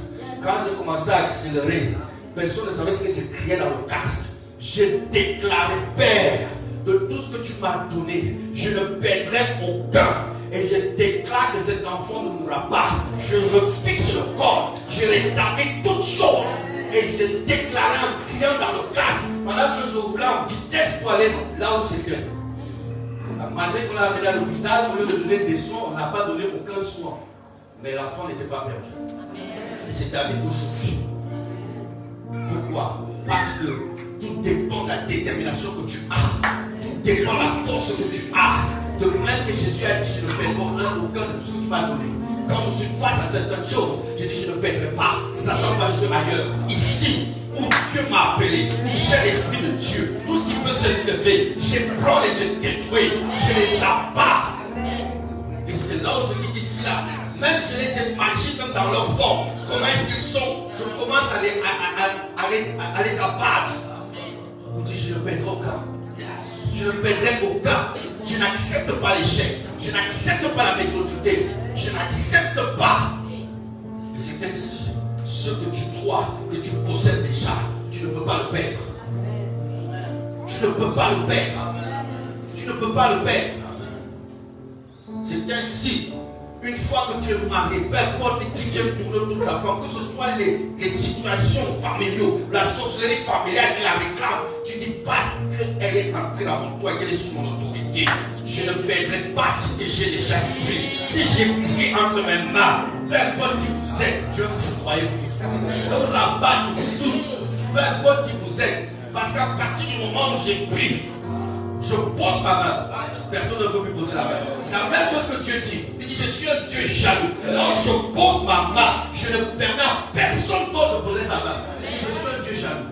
Quand j'ai commencé à accélérer, personne ne savait ce que j'ai crié dans le casque. J'ai déclaré, Père, de tout ce que tu m'as donné, je ne perdrai aucun. Et je déclare que cet enfant ne mourra pas. Je me fixe le corps. Je rétablis toutes choses. Et je déclarais en criant dans le casque, pendant que je roulais en vitesse pour aller là où c'était. Malgré qu'on l'a amené à l'hôpital, au lieu de donner des soins, on n'a pas donné aucun soin. Mais l'enfant n'était pas perdu. Et c'est avec aujourd'hui. Pourquoi? Parce que tout dépend de la détermination que tu as. Tout dépend de la force que tu as. De même que Jésus a dit, je ne perdrai aucun de tout ce que tu m'as donné. Quand je suis face à certaines choses, j'ai dit, je ne perdrai pas. Satan va jouer ailleurs. Ici, où Dieu m'a appelé, j'ai l'Esprit de Dieu. Tout ce qui peut se lever, je prends et je détruis. Je les abats. Et c'est là où je dis d'ici là, même je les ai magiques même dans leur forme. Comment est-ce qu'ils sont? Je commence à les abattre. Pour dire, je ne perdrai aucun. Je ne perdrai aucun. Je n'accepte pas l'échec. Je n'accepte pas la médiocrité. Je n'accepte pas. Et c'est ainsi. Ce que tu crois, que tu possèdes déjà, tu ne peux pas le perdre. Tu ne peux pas le perdre. Tu ne peux pas le perdre. C'est ainsi. Une fois que tu es marié, peu importe qui vient tourner toute la femme, que ce soit les situations familiales, la sorcellerie familiale qui la réclame, tu dis parce qu'elle est entrée dans mon toit et qu'elle est sous mon autorité, je ne perdrai pas ce que j'ai déjà pris. Si j'ai pris entre mes mains, peu importe qui vous êtes, je vais vous foudroyer vous tous. Je vais vous abattre vous tous, peu importe qui vous êtes, parce qu'à partir du moment où j'ai pris, je pose ma main. Personne ne peut plus poser la main. C'est la même chose que Dieu dit. Il dit, je suis un Dieu jaloux. Quand je pose ma main, je ne permets à personne d'autre de poser sa main. Il dit, je suis un Dieu jaloux.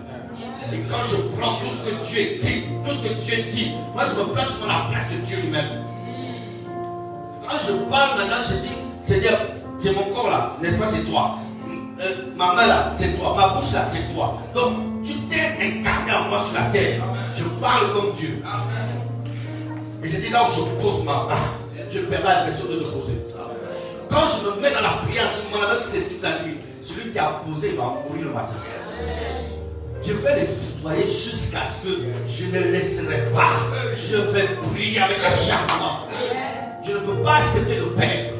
Et quand je prends tout ce que Dieu écrit, tout ce que Dieu dit, moi je me place sur la place de Dieu lui-même. Quand je parle maintenant, je dis, Seigneur, c'est mon corps là, n'est-ce pas, c'est toi. Ma main là, c'est toi. Ma bouche là, c'est toi. Donc, tu t'es incarné en moi sur la terre. Je parle comme Dieu. Et c'est là où je pose ma main. Je ne permets à personne de le poser. Quand je me mets dans la prière, à ce moment-là, même si c'est toute la nuit, celui qui a posé va mourir le matin. Je vais les foudroyer jusqu'à ce que je ne laisserai pas. Je vais prier avec acharnement. Je ne peux pas accepter de perdre.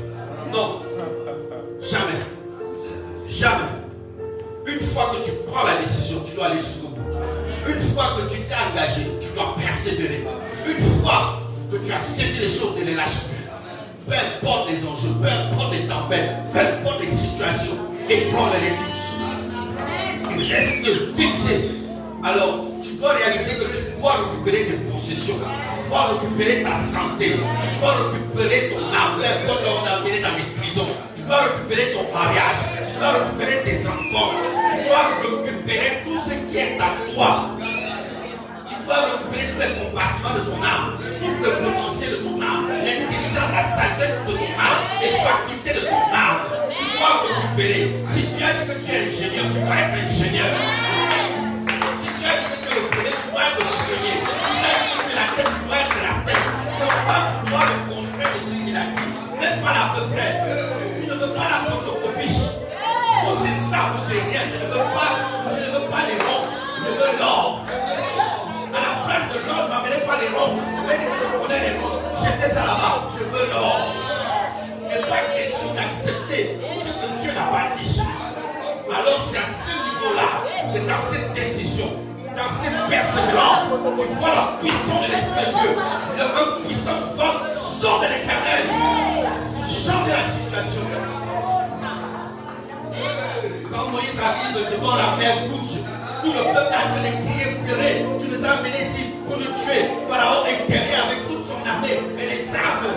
Non. Jamais. Jamais. Une fois que tu prends la décision, tu dois aller jusqu'au bout. Une fois que tu t'es engagé, tu dois persévérer. Une fois que tu as saisi les choses, ne les lâche plus. Peu importe les enjeux, peu importe les tempêtes, peu importe les situations, ébranle-les tous. Il reste fixé. Alors, tu dois réaliser que tu dois récupérer tes possessions. Tu dois récupérer ta santé. Tu dois récupérer ton âme. Peu importe là où on a amené dans les prisons. Tu dois récupérer ton mariage. Tu dois récupérer tes enfants. Tu dois récupérer tout ce qui est à toi. Tu dois récupérer tous les compartiments de ton âme, tout le potentiel de ton âme, l'intelligence, la sagesse de ton âme, les facultés de ton âme. Tu dois récupérer. Si tu as dit que tu es ingénieur, tu dois être ingénieur. Si tu as dit que tu es le premier, tu dois être le premier. Si tu as dit que tu es la tête, tu dois être la tête. Ne pas vouloir le contraire de ce qu'il a dit. Même pas l'à peu près. Tu ne veux pas la photocopie. Ou c'est ça ou c'est rien. Je ne veux pas les ronces. Je veux l'or. À la place de l'or, ne m'amenez pas les ronces. Vous m'avez dit que je connais les ronces. Jetez ça là-bas. Je veux l'or. Il n'est pas question d'accepter ce que Dieu n'a pas dit. Alors c'est à ce niveau-là que dans cette décision, dans cette persévérance, tu vois la puissance de l'Esprit de Dieu. Le même puissant fort sort de l'Éternel pour changer la situation. Quand Moïse arrive devant la mer rouge, tout le peuple a en train de crier, pleurer. Tu nous as amenés ici pour nous tuer. Pharaon est derrière avec toute son armée et les armes.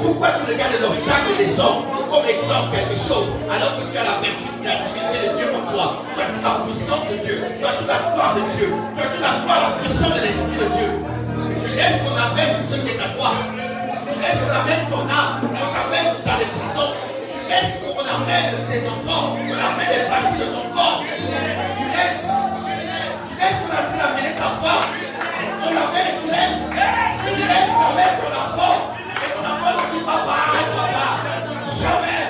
Pourquoi tu regardes l'obstacle des hommes comme étant quelque chose alors que tu as la vertu de l'activité de Dieu en toi? Tu as toute la puissance de Dieu, tu as toute la gloire de Dieu, tu as toute la gloire, la puissance de l'Esprit de Dieu. Tu laisses qu'on amène ce qui est à toi. Tu laisses qu'on amène ton âme, qu'on amène dans les prisons. Tu laisses qu'on amène tes enfants, qu'on amène les parties de ton corps. Tu laisses qu'on amène ta femme. On amène, tu laisses qu'on amène ton enfant. Et ton enfant te dit papa, jamais.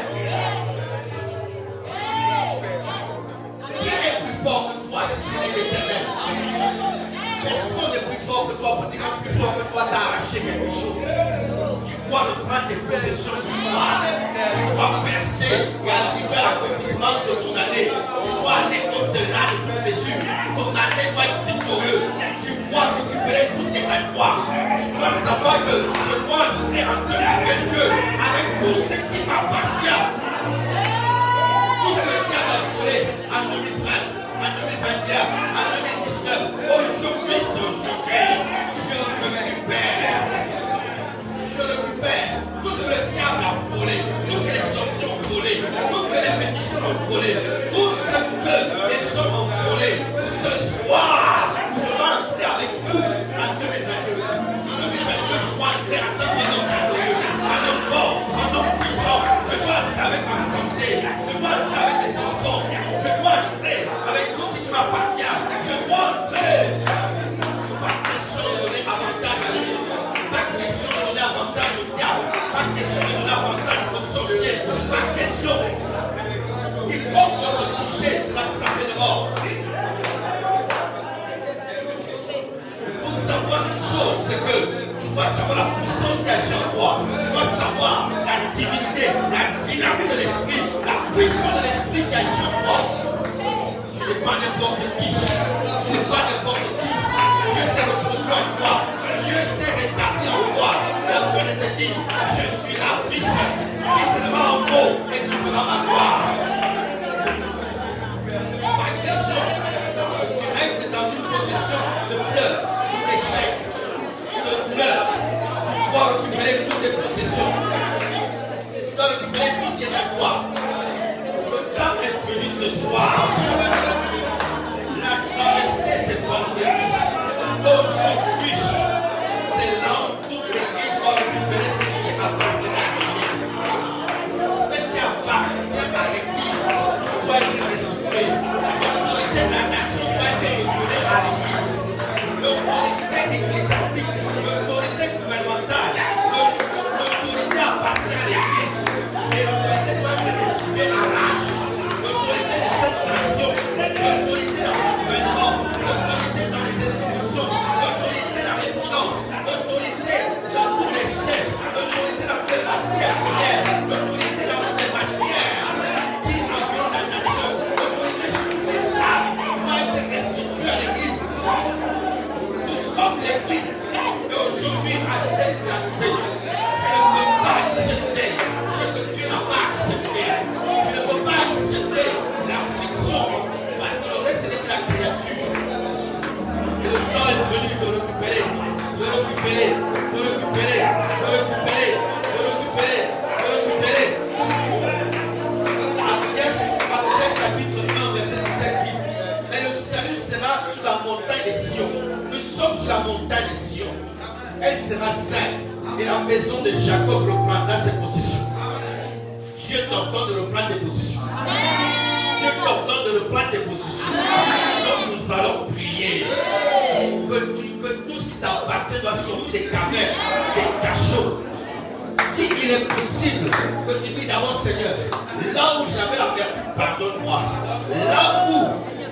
Qui est plus fort que toi si ce n'est l'Éternel? Personne n'est plus fort que toi, petit gars plus fort que toi, t'as arraché quelque chose. Tu dois reprendre tes possessions ce soir. Tu dois percer et arriver à l'accomplissement de ton année. Tu dois aller au-delà de toute mesure. Ton année doit être victorieux. Tu dois récupérer tout ce qui est à toi. Tu dois savoir que je dois entrer en 2022 avec tout ce qui m'appartient. Tout ce que le diable a volé en 2020, en 2021, en 2019. Aujourd'hui, c'est aujourd'hui. Je récupère. Je récupère tout ce que le diable a volé, tout ce que les sorciers ont volé, tout ce que les féticheurs ont volé, tout ce que les hommes ont volé. Ce soir, je vais entrer avec vous en 2022. 2022, je dois entrer en tant qu'un homme glorieux, un homme fort, un homme puissant. Je dois entrer avec ma santé, je dois entrer avec mes enfants, je dois entrer avec tout ce qui m'appartient. Je dois entrer. Pas question de donner avantage à l'ennemi. Pas question de donner avantage au diable. Pas question de donner avantage aux sorciers. Pas question. Quiconque peut me toucher sera frappé de mort. Il faut savoir une chose, c'est que tu dois savoir la puissance qui agit en toi. Tu dois savoir la divinité, la dynamique de l'esprit, la puissance de l'esprit qui agit en toi. Tu n'es pas n'importe qui. Tu n'es pas n'importe qui. Dieu s'est reproduit en toi. Dieu s'est rétabli en toi. La foi ne te dit, je suis la fils. Dis seulement un mot et tu feras ma gloire. Pas question. Tu restes dans une position de pleurs, d'échec, de douleur. Tu dois récupérer toutes tes possessions. Tu dois récupérer tout ce qui est à toi. Le temps est venu ce soir. La traversée, c'est vendredi. Aujourd'hui, c'est là où toute l'église doit récupérer ce qui appartient à l'église. Ce qui appartient à l'église doit être restitué. L'autorité de la nation doit être redonnée à l'église. L'autorité ecclésiastique, l'autorité gouvernementale, l'autorité chasser. Je ne peux pas accepter ce que tu n'as pas accepté. Je ne peux pas accepter l'affliction. Parce que le reste, ce n'est que la créature. Et le temps est venu de récupérer, de récupérer, de récupérer, de récupérer, de récupérer, de récupérer. Matthieu chapitre 1, verset 17 dit, mais le salut sera sur la montagne de Sion. Nous sommes sur la montagne de Sion. Elle sera sainte et la maison de Jacob reprendra ses possessions. Dieu t'ordonne de reprendre tes possessions. Dieu t'ordonne de reprendre tes possessions. Donc nous allons prier que tout ce qui t'appartient doit sortir des cavernes, des cachots. S'il est possible que tu dis d'abord, Seigneur, là où j'avais la vertu, pardonne-moi. Là où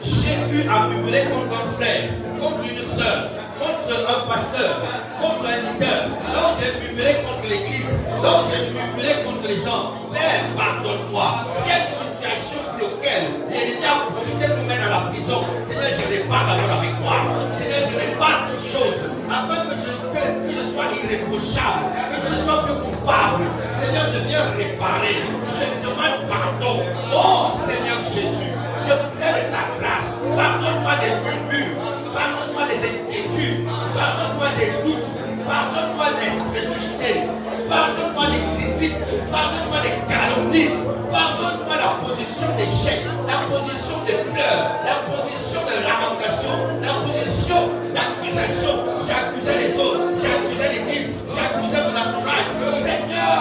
j'ai eu à murmurer contre un frère, contre une soeur, contre un pasteur, contre un leader, là où j'ai murmuré contre l'église, là où j'ai murmuré contre les gens, Père, pardonne-moi. S'il y a une situation pour laquelle l'ennemi a profité pour mettre à la prison, Seigneur, je répare d'abord avec toi. Seigneur, je répare toutes choses, afin que je sois irréprochable, que je ne sois plus coupable. Seigneur, je viens réparer. Je demande pardon. Oh Seigneur Jésus, je plaide de ta grâce. Pardonne-moi des murmures. Pardonne-moi des inquiétudes. Pardonne-moi des doutes. Pardonne-moi l'incrédulité. Pardonne-moi des critiques. Pardonne-moi des calomnies. Pardonne-moi la position d'échec, la position de pleurs, la position de lamentation, la position d'accusation. J'accusais les autres, j'accusais l'église, j'accusais mon entourage. Seigneur,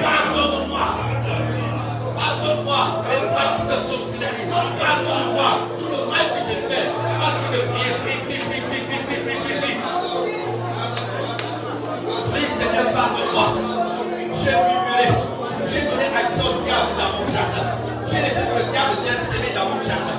pardonne-moi. Pardonne-moi les pratiques de sorcellerie. Pardonne-moi tout le mal que j'ai fait. Sois qui de prier, prie. Prie, Seigneur, pardonne-moi. J'ai murmuré. J'ai donné accès au diable dans mon jardin. J'ai laissé que le diable vienne s'aimer dans mon jardin.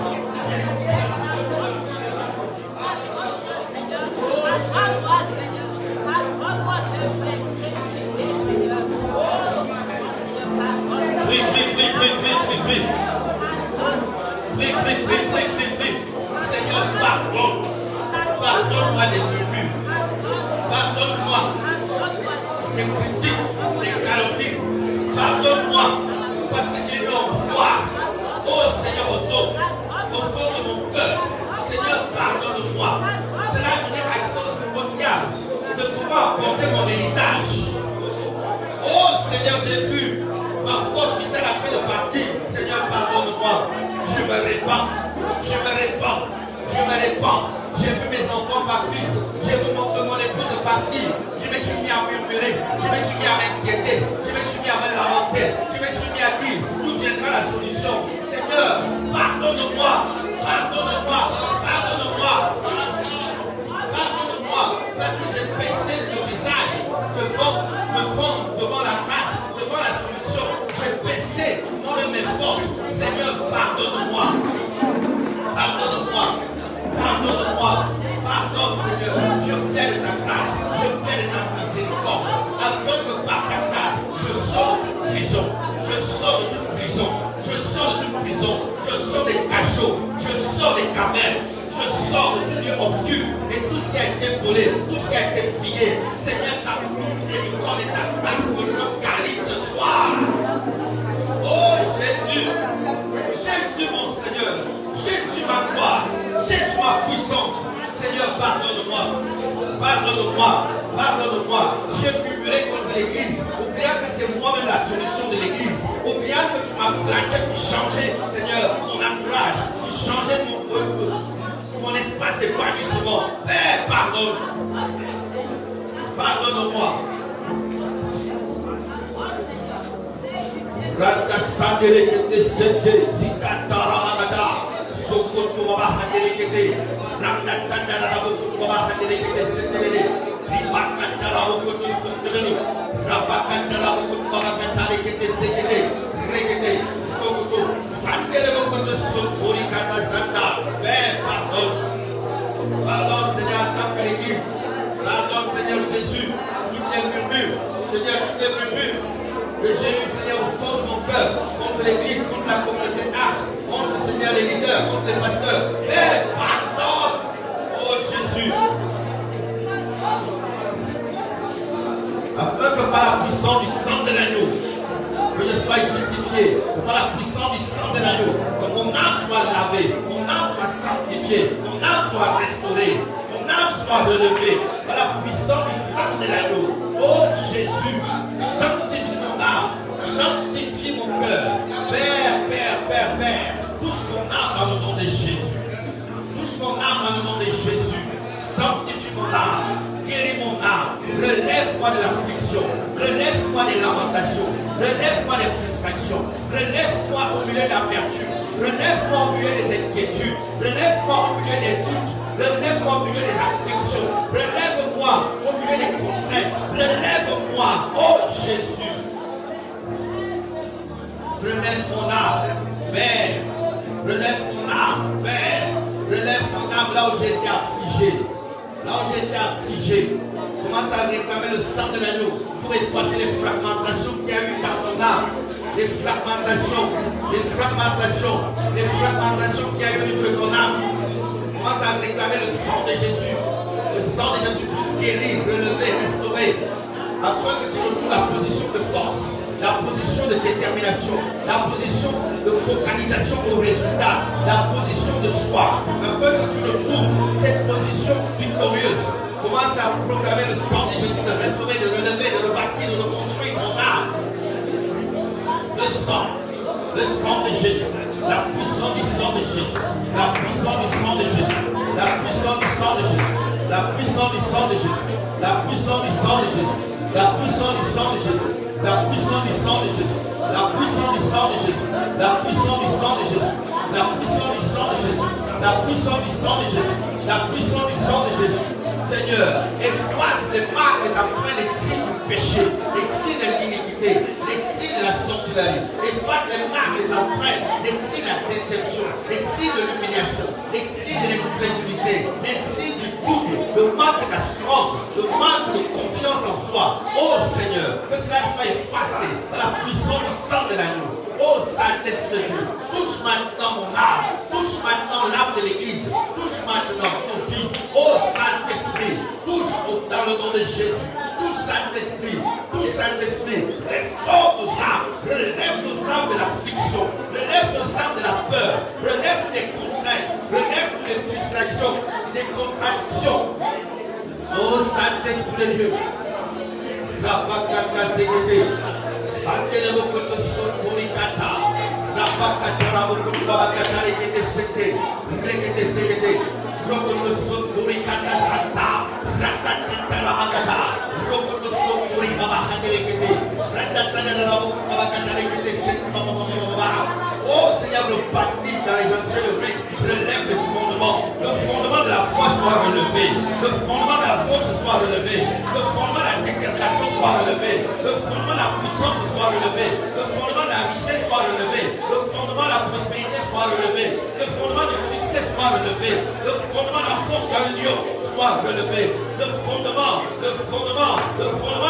Prie. Seigneur, pardonne. Pardonne-moi des murmures. Pardonne-moi des critiques, des calomnies. Pardonne-moi parce que j'ai eu foi. Oh Seigneur, au fond de mon cœur. Seigneur, pardonne-moi. Cela a donné accès au diable de pouvoir porter mon héritage. Oh Seigneur, j'ai vu ma force vitale a fait de partir. Seigneur, pardonne-moi. Je me répands. J'ai vu mes enfants partir. J'ai vu mon épouse partir. Je me suis mis à murmurer. Je me suis mis à m'inquiéter. Je me suis mis à me lamenter. Je me suis mis à dire d'où viendra la solution. Seigneur, pardonne-moi. Parce que j'ai baissé le visage devant la grâce, devant la solution. J'ai baissé moi-même mes forces. Seigneur, pardonne-moi. Pardonne, Seigneur. Je plaide ta grâce. Je plaide ta miséricorde. Afin que par ta grâce, je sors de toute prison. Je sors des cachots. Je sors des cavernes. Je sors de tout lieu obscur. Et tout ce qui a été volé, tout ce qui a été pillé. Seigneur, ta miséricorde et ta grâce me localisent ce soir. Oh Jésus, mon Seigneur. Jésus ma gloire. Jésus ma puissance. Seigneur, pardonne-moi. J'ai murmuré contre l'église, oubliant que c'est moi-même la solution de l'église, oubliant que tu m'as placé pour changer, Seigneur, mon entourage, pour changer mon espace d'épanouissement. Père, pardonne-moi. Ratasandelekete sente zikatara magada sokoto baba handelekete ramnatandara babukutu baba handelekete sente ribakatara babukutu sente rabakatara babukutu baba handelekete sente rekete sokoto sandele babukutu sokori kata sanda. Père, pardonne Seigneur, en tant que l'église. Pardonne Seigneur Jésus toutes les murmures, Seigneur, toutes les murmures que j'ai eu, Seigneur, au fond de mon cœur, contre l'église, contre la communauté H, contre, Seigneur, les leaders, contre les pasteurs. Mais pardonne, oh Jésus. afin que par la puissance du sang de l'agneau, que je sois justifié, que par la puissance du sang de l'agneau, que mon âme soit lavée, mon âme soit sanctifiée, mon âme soit restaurée, mon âme soit relevée, par la puissance du sang de l'agneau. Oh Jésus, sanctifie mon âme, sanctifie mon cœur. Père, touche mon âme dans le nom de Jésus. Touche mon âme dans le nom de Jésus. Sanctifie mon âme, guéris mon âme, relève-moi de l'affliction, relève-moi des lamentations, relève-moi des frustrations, relève-moi au milieu de l'amertume, relève-moi au milieu des inquiétudes, relève-moi au milieu des doutes, relève-moi au milieu des afflictions, relève-moi au milieu des contraintes, relève-moi, oh Jésus. Relève mon âme, Père, relève mon âme, Père, relève mon âme là où j'ai été affligé. Là où j'étais affligé, commence à réclamer le sang de l'agneau pour effacer les fragmentations qu'il y a eu dans ton âme. Les fragmentations qu'il y a eu au niveau de ton âme. Commence à réclamer le sang de Jésus. Le sang de Jésus pour guérir, relever, restaurer. Afin que tu retrouves la position de force, la position de détermination, la position de focalisation au résultat, la position de choix, afin que tu retrouves cette position victorieuse. Commence à proclamer le sang de Jésus, de restaurer, de relever, de rebâtir, de reconstruire ton âme. Le sang de Jésus, la puissance du sang de Jésus, la puissance du sang de Jésus, la puissance du sang de Jésus, la puissance du sang de Jésus, la puissance du sang de Jésus, la puissance du sang de Jésus. La puissance du sang de Jésus, la puissance du sang de Jésus, la puissance du sang de Jésus, la puissance du sang de Jésus, la puissance du sang de Jésus, la puissance du sang de Jésus. Seigneur, efface les marques, les empreintes, les signes du péché, les signes de l'iniquité, les signes de la sorcellerie. Efface les marques, les empreintes, les signes de la déception, les signes de l'humiliation, les signes de l'incrédulité, les signes du doute, le manque d'assurance, le manque de confiance en soi. Oh Seigneur, que cela soit effacé par la puissance du sang de l'agneau. Oh Saint-Esprit de Dieu, touche maintenant mon âme, touche maintenant l'âme de l'Église, touche maintenant nos vies. Oh Saint-Esprit, touche dans le nom de Jésus, touche Saint-Esprit, restaure nos âmes, relève nos âmes de l'affliction, relève nos âmes de la peur, relève des contraintes, relève des fixations, des contradictions. Oh Saint-Esprit de Dieu, Rapakaka Zekete, Santene Mokoto Sotorikata, Rapakata Rabokoto Babakata Rekete Sekete, Rekete Sekete, Rokoto Sotorikata Santa, Ratakata Rabakata, Rokoto Sotori Babakata Rekete, Ratakata Rabokoto Babakata Rekete Sekete, oh Seigneur, le bâti dans les anciens ruines, relève le fondement de la foi soit relevé, le fondement de la force soit relevé, le fondement de la détermination soit relevé, le fondement de la puissance soit relevé, le fondement de la richesse soit relevé, le fondement de la prospérité soit relevé, le fondement du succès soit relevé, le fondement de la force d'un lion soit relevé, le fondement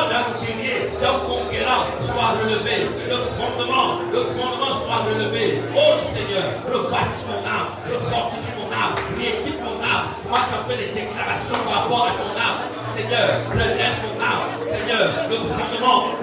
d'un guerrier, d'un conquérant soit relevé, le fondement soit relevé. Oh Seigneur, rebâtis mon âme, fortifie mon âme, rééquipe mon âme. Moi, ça fait des déclarations par rapport à ton âme. Seigneur, relève mon âme. Seigneur, le fondement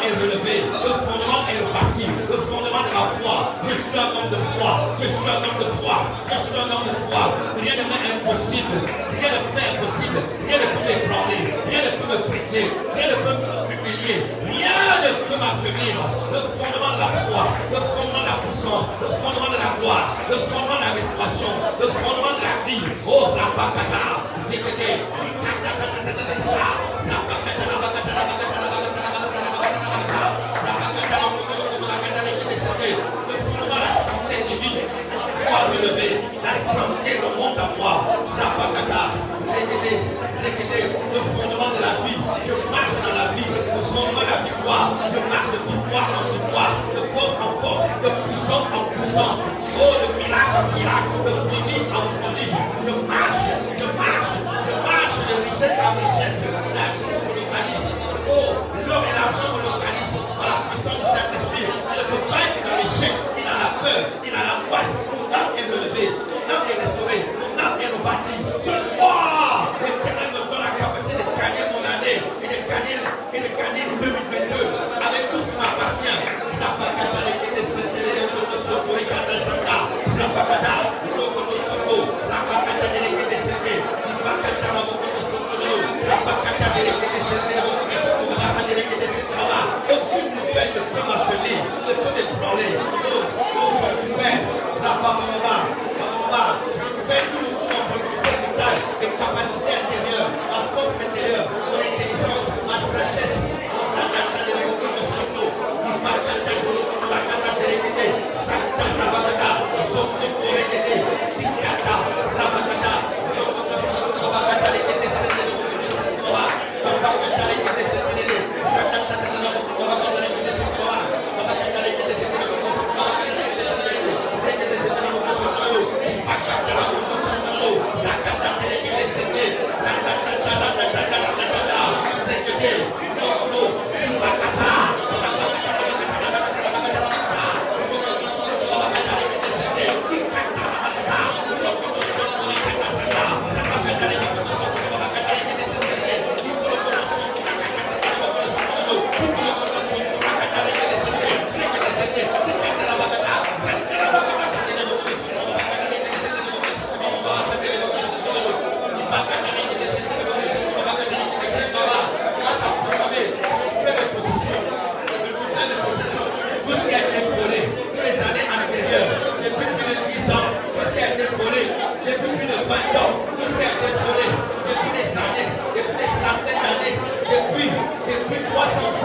est relevé, le fondement est rebâti, le fondement de ma foi. Je suis un homme de foi, je suis un homme de foi, je suis un homme de foi. Rien ne m'est impossible, rien ne m'est impossible, rien ne peut m'ébranler, rien ne peut me briser, rien ne peut m'humilier, rien ne peut m'affaiblir. Le fondement de la foi, le fondement de la puissance, le fondement de la gloire, le fondement de la restauration, le fondement de la vie. Oh, la bakata, c'était la santé divine soit relevée, la santé remonte à moi, la bakata, le fondement de la vie, je marche dans la vie, le fondement de la victoire, je marche de victoire en victoire, de force en force, de puissance en puissance, oh de miracle en miracle, de prodige en prodige, je marche de richesse en richesse, la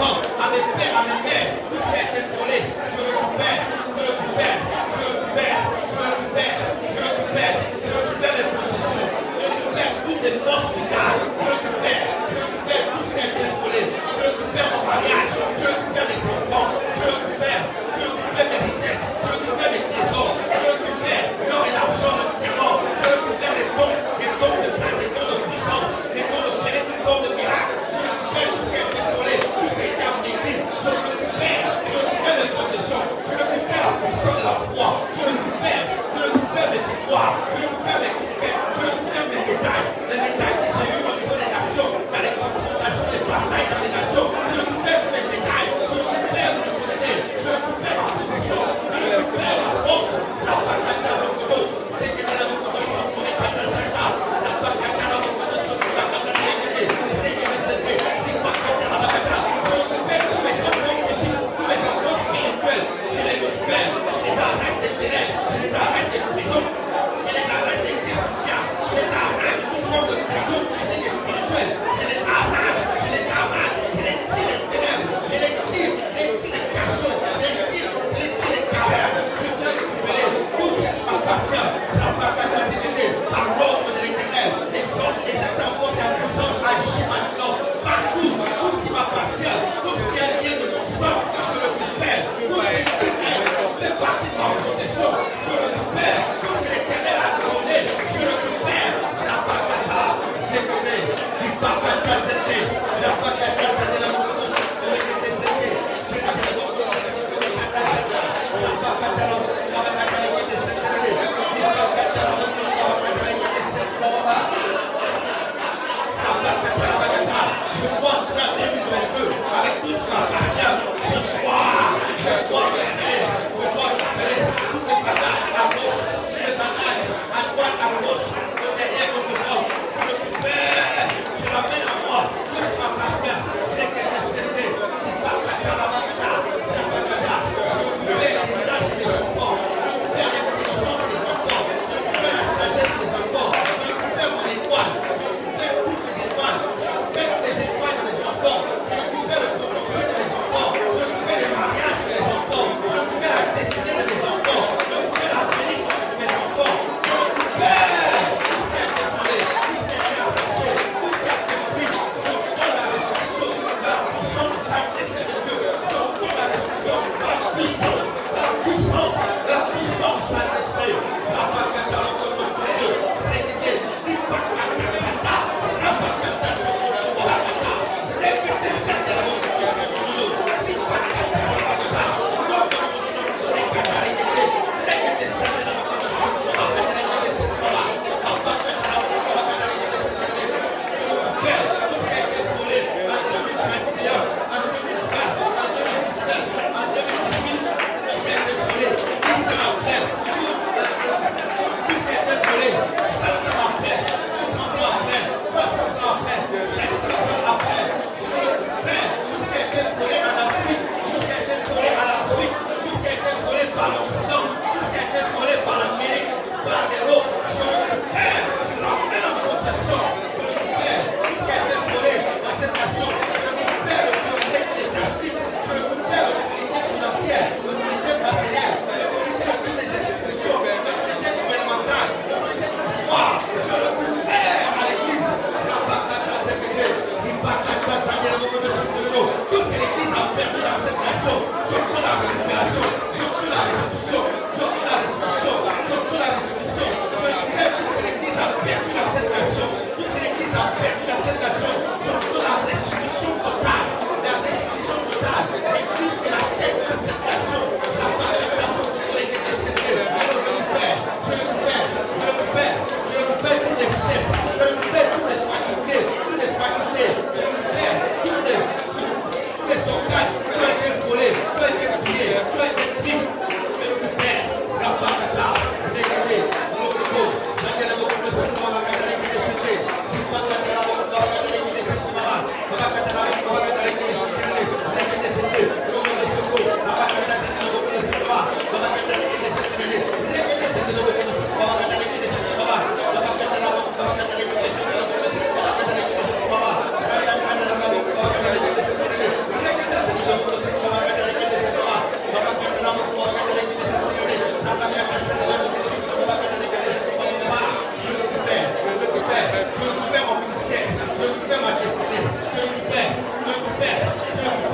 enfants, à mes pères, à mes mères, tout ce qui a été volé, je récupère, je récupère, je récupère, je récupère, je récupère, je récupère les possessions, je récupère toutes les forces vitales, je récupère tout ce qui a été volé, je récupère mon mariage, je récupère mes enfants, je récupère mes richesses, je récupère mes trésors, je récupère l'or et l'argent, le diamant, je récupère les dons de grâce, les dons de puissance, les dons de péril, les dons de miracle, je récupère tout ce qui a été volé, tout ce qui a été amnésié, je récupère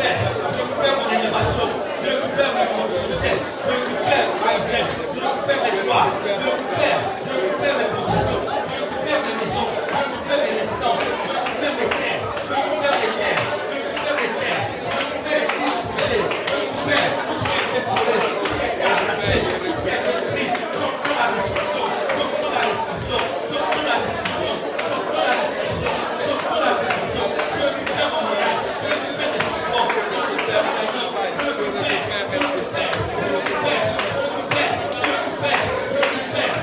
récupère mon élévation, je récupère mon succès, je récupère ma richesse, je récupère mes droits, je récupère mes possessions, je récupère mes maisons, je récupère mes résidences, je récupère mes terres, je récupère les terres, je récupère les terres, je récupère les titres privés, je récupère tout ce qui a été volé, tout ce qui a été arraché, tout ce qui a été pris, j'obtiens la restitution, j'obtiens la restitution, j'obtiens la restitution, j'obtiens la restitution, j'obtiens la restitution, je récupère mon mariage, je récupère les enfants, je récupère mon maison, je récupère, je récupère, je récupère, je récupère, je récupère, je récupère,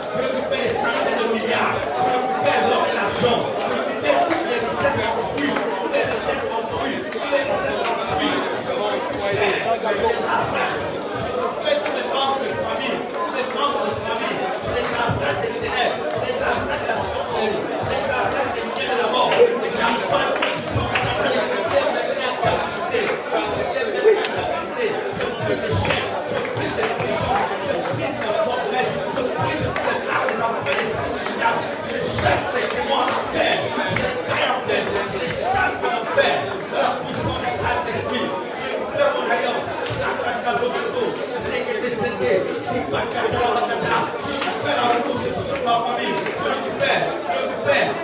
Je récupère des centaines de milliards. Je récupère l'or et l'argent. Je récupère toutes les richesses enfouies. Toutes les richesses enfouies. Toutes les richesses enfouies. Je récupère. Je les arrache. Je récupère tous les membres de famille. Tous les membres de famille. Je les arrache des ténèbres. Je les arrache de la sorcellerie. Je les arrache des liens de la mort. J'arrive pas à qui sont sataniques. Je les mets en captivité. Je les mets en captivité. Je brise les chaînes. Je brise les prisons. Je brise les forteresses. Je brise toutes les armes, les emprunts, les cimetières. Je chasse les témoins en enfer. Je les taille en pièces. Je les chasse en enfer. De la puissance du Saint-Esprit. Je récupère mon alliance. La Kataboto. Les décédés. Si pas Katalabakata. Je récupère la reconstruction de ma famille. Je récupère.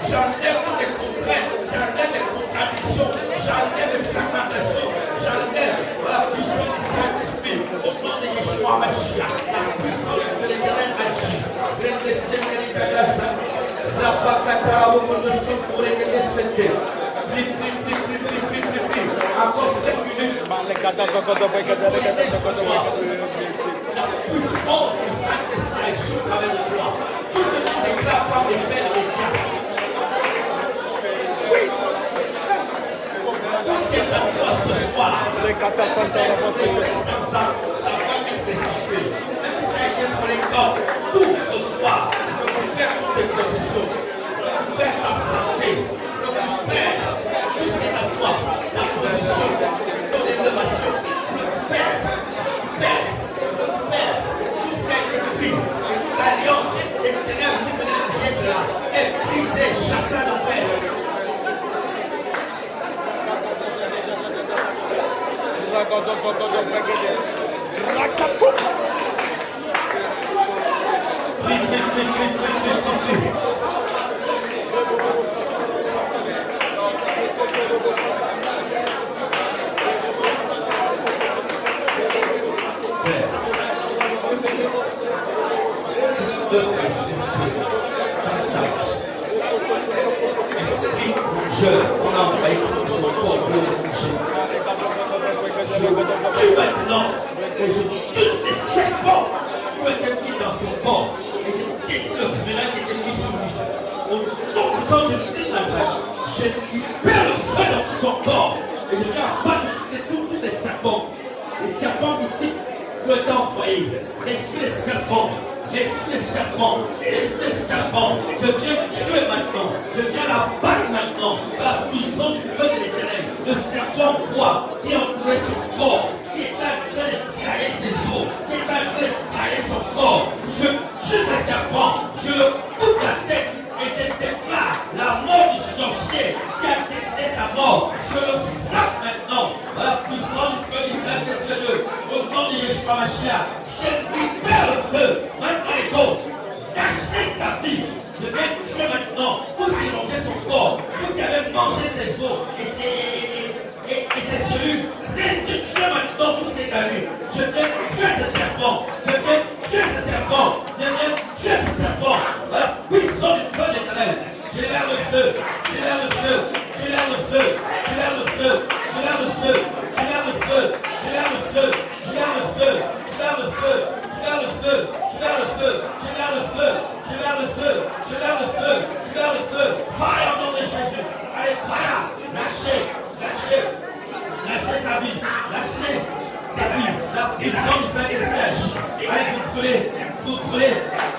J'enlève toutes les contraintes. J'enlève les contradictions. J'enlève les fragmentations. J'enlève la puissance du Saint-Esprit. Au nom de Yeshua Mashiach. La puissance de l'Éternel agit. Les décédés de Kadasa. La Bakataraboto sont pour les décédés. Encore 5 minutes. La puissance du Saint-Esprit agit au travers de toi. Tout ce que tu déclares par les faits immédiats. Tout ce qui est à toi ce soir, ça va être restitué. Même si ça a été pour les corps, tout ce soir, récupère toutes tes possessions, récupère ta santé, récupère tout ce qui est à toi, ta position, ton élévation, récupère tout ce qui a été pris, toute l'alliance des ténèbres qui venaient de prier cela, est brisée, chassée d'enfer. On a envoyé son corps je tue maintenant et je tue les serpents qui ont été mis dans son corps et je détruis le venin qui était mis sur lui. Au nom de sang, je dis Nazareth, je récupère le feu dans son corps et je viens abattre tous les serpents mystiques qui ont été envoyés. L'esprit des serpents. L'esprit des serpents, je viens tuer maintenant, je viens la battre maintenant, par la puissance du feu de l'Éternel. Le serpent roi qui a entouré son corps, qui est en train de tirailler ses os, qui est en train de tirailler son corps. Je tue ce serpent, je le coupe la tête et je déclare la mort du sorcier qui a décidé sa mort. Je le frappe maintenant, par la puissance du feu du Saint-Esprit. Au nom de Yeshua Mashiach, je libère le feu. Cachez sa vie. Je vais tuer maintenant vous qui mangez son corps, vous qui avez mangé ses os et ses cellules. Restituez maintenant tous ces calus. Je vais tuer ce serpent. Je vais tuer ce serpent. Je vais tuer ce serpent. La puissance du feu de l'Éternel. J'ai l'air le feu. J'ai l'air le feu. J'ai l'air le feu. J'ai l'air le feu. J'ai l'air le feu. J'ai l'air le feu. J'ai l'air le feu. J'ai l'air le feu. J'ai l'air le feu. J'ai l'air le feu. J'ai l'air le feu. J'ai l'air le feu. J'ai l'air le feu. J'ai l'air le feu. J'ai l'air le feu. Fire au nom de Jésus. Allez, fire. Lâchez. Lâchez. Lâchez sa vie. Lâchez sa vie. La puissance du Saint-Esprit. Allez, vous brûlez. Vous brûlez.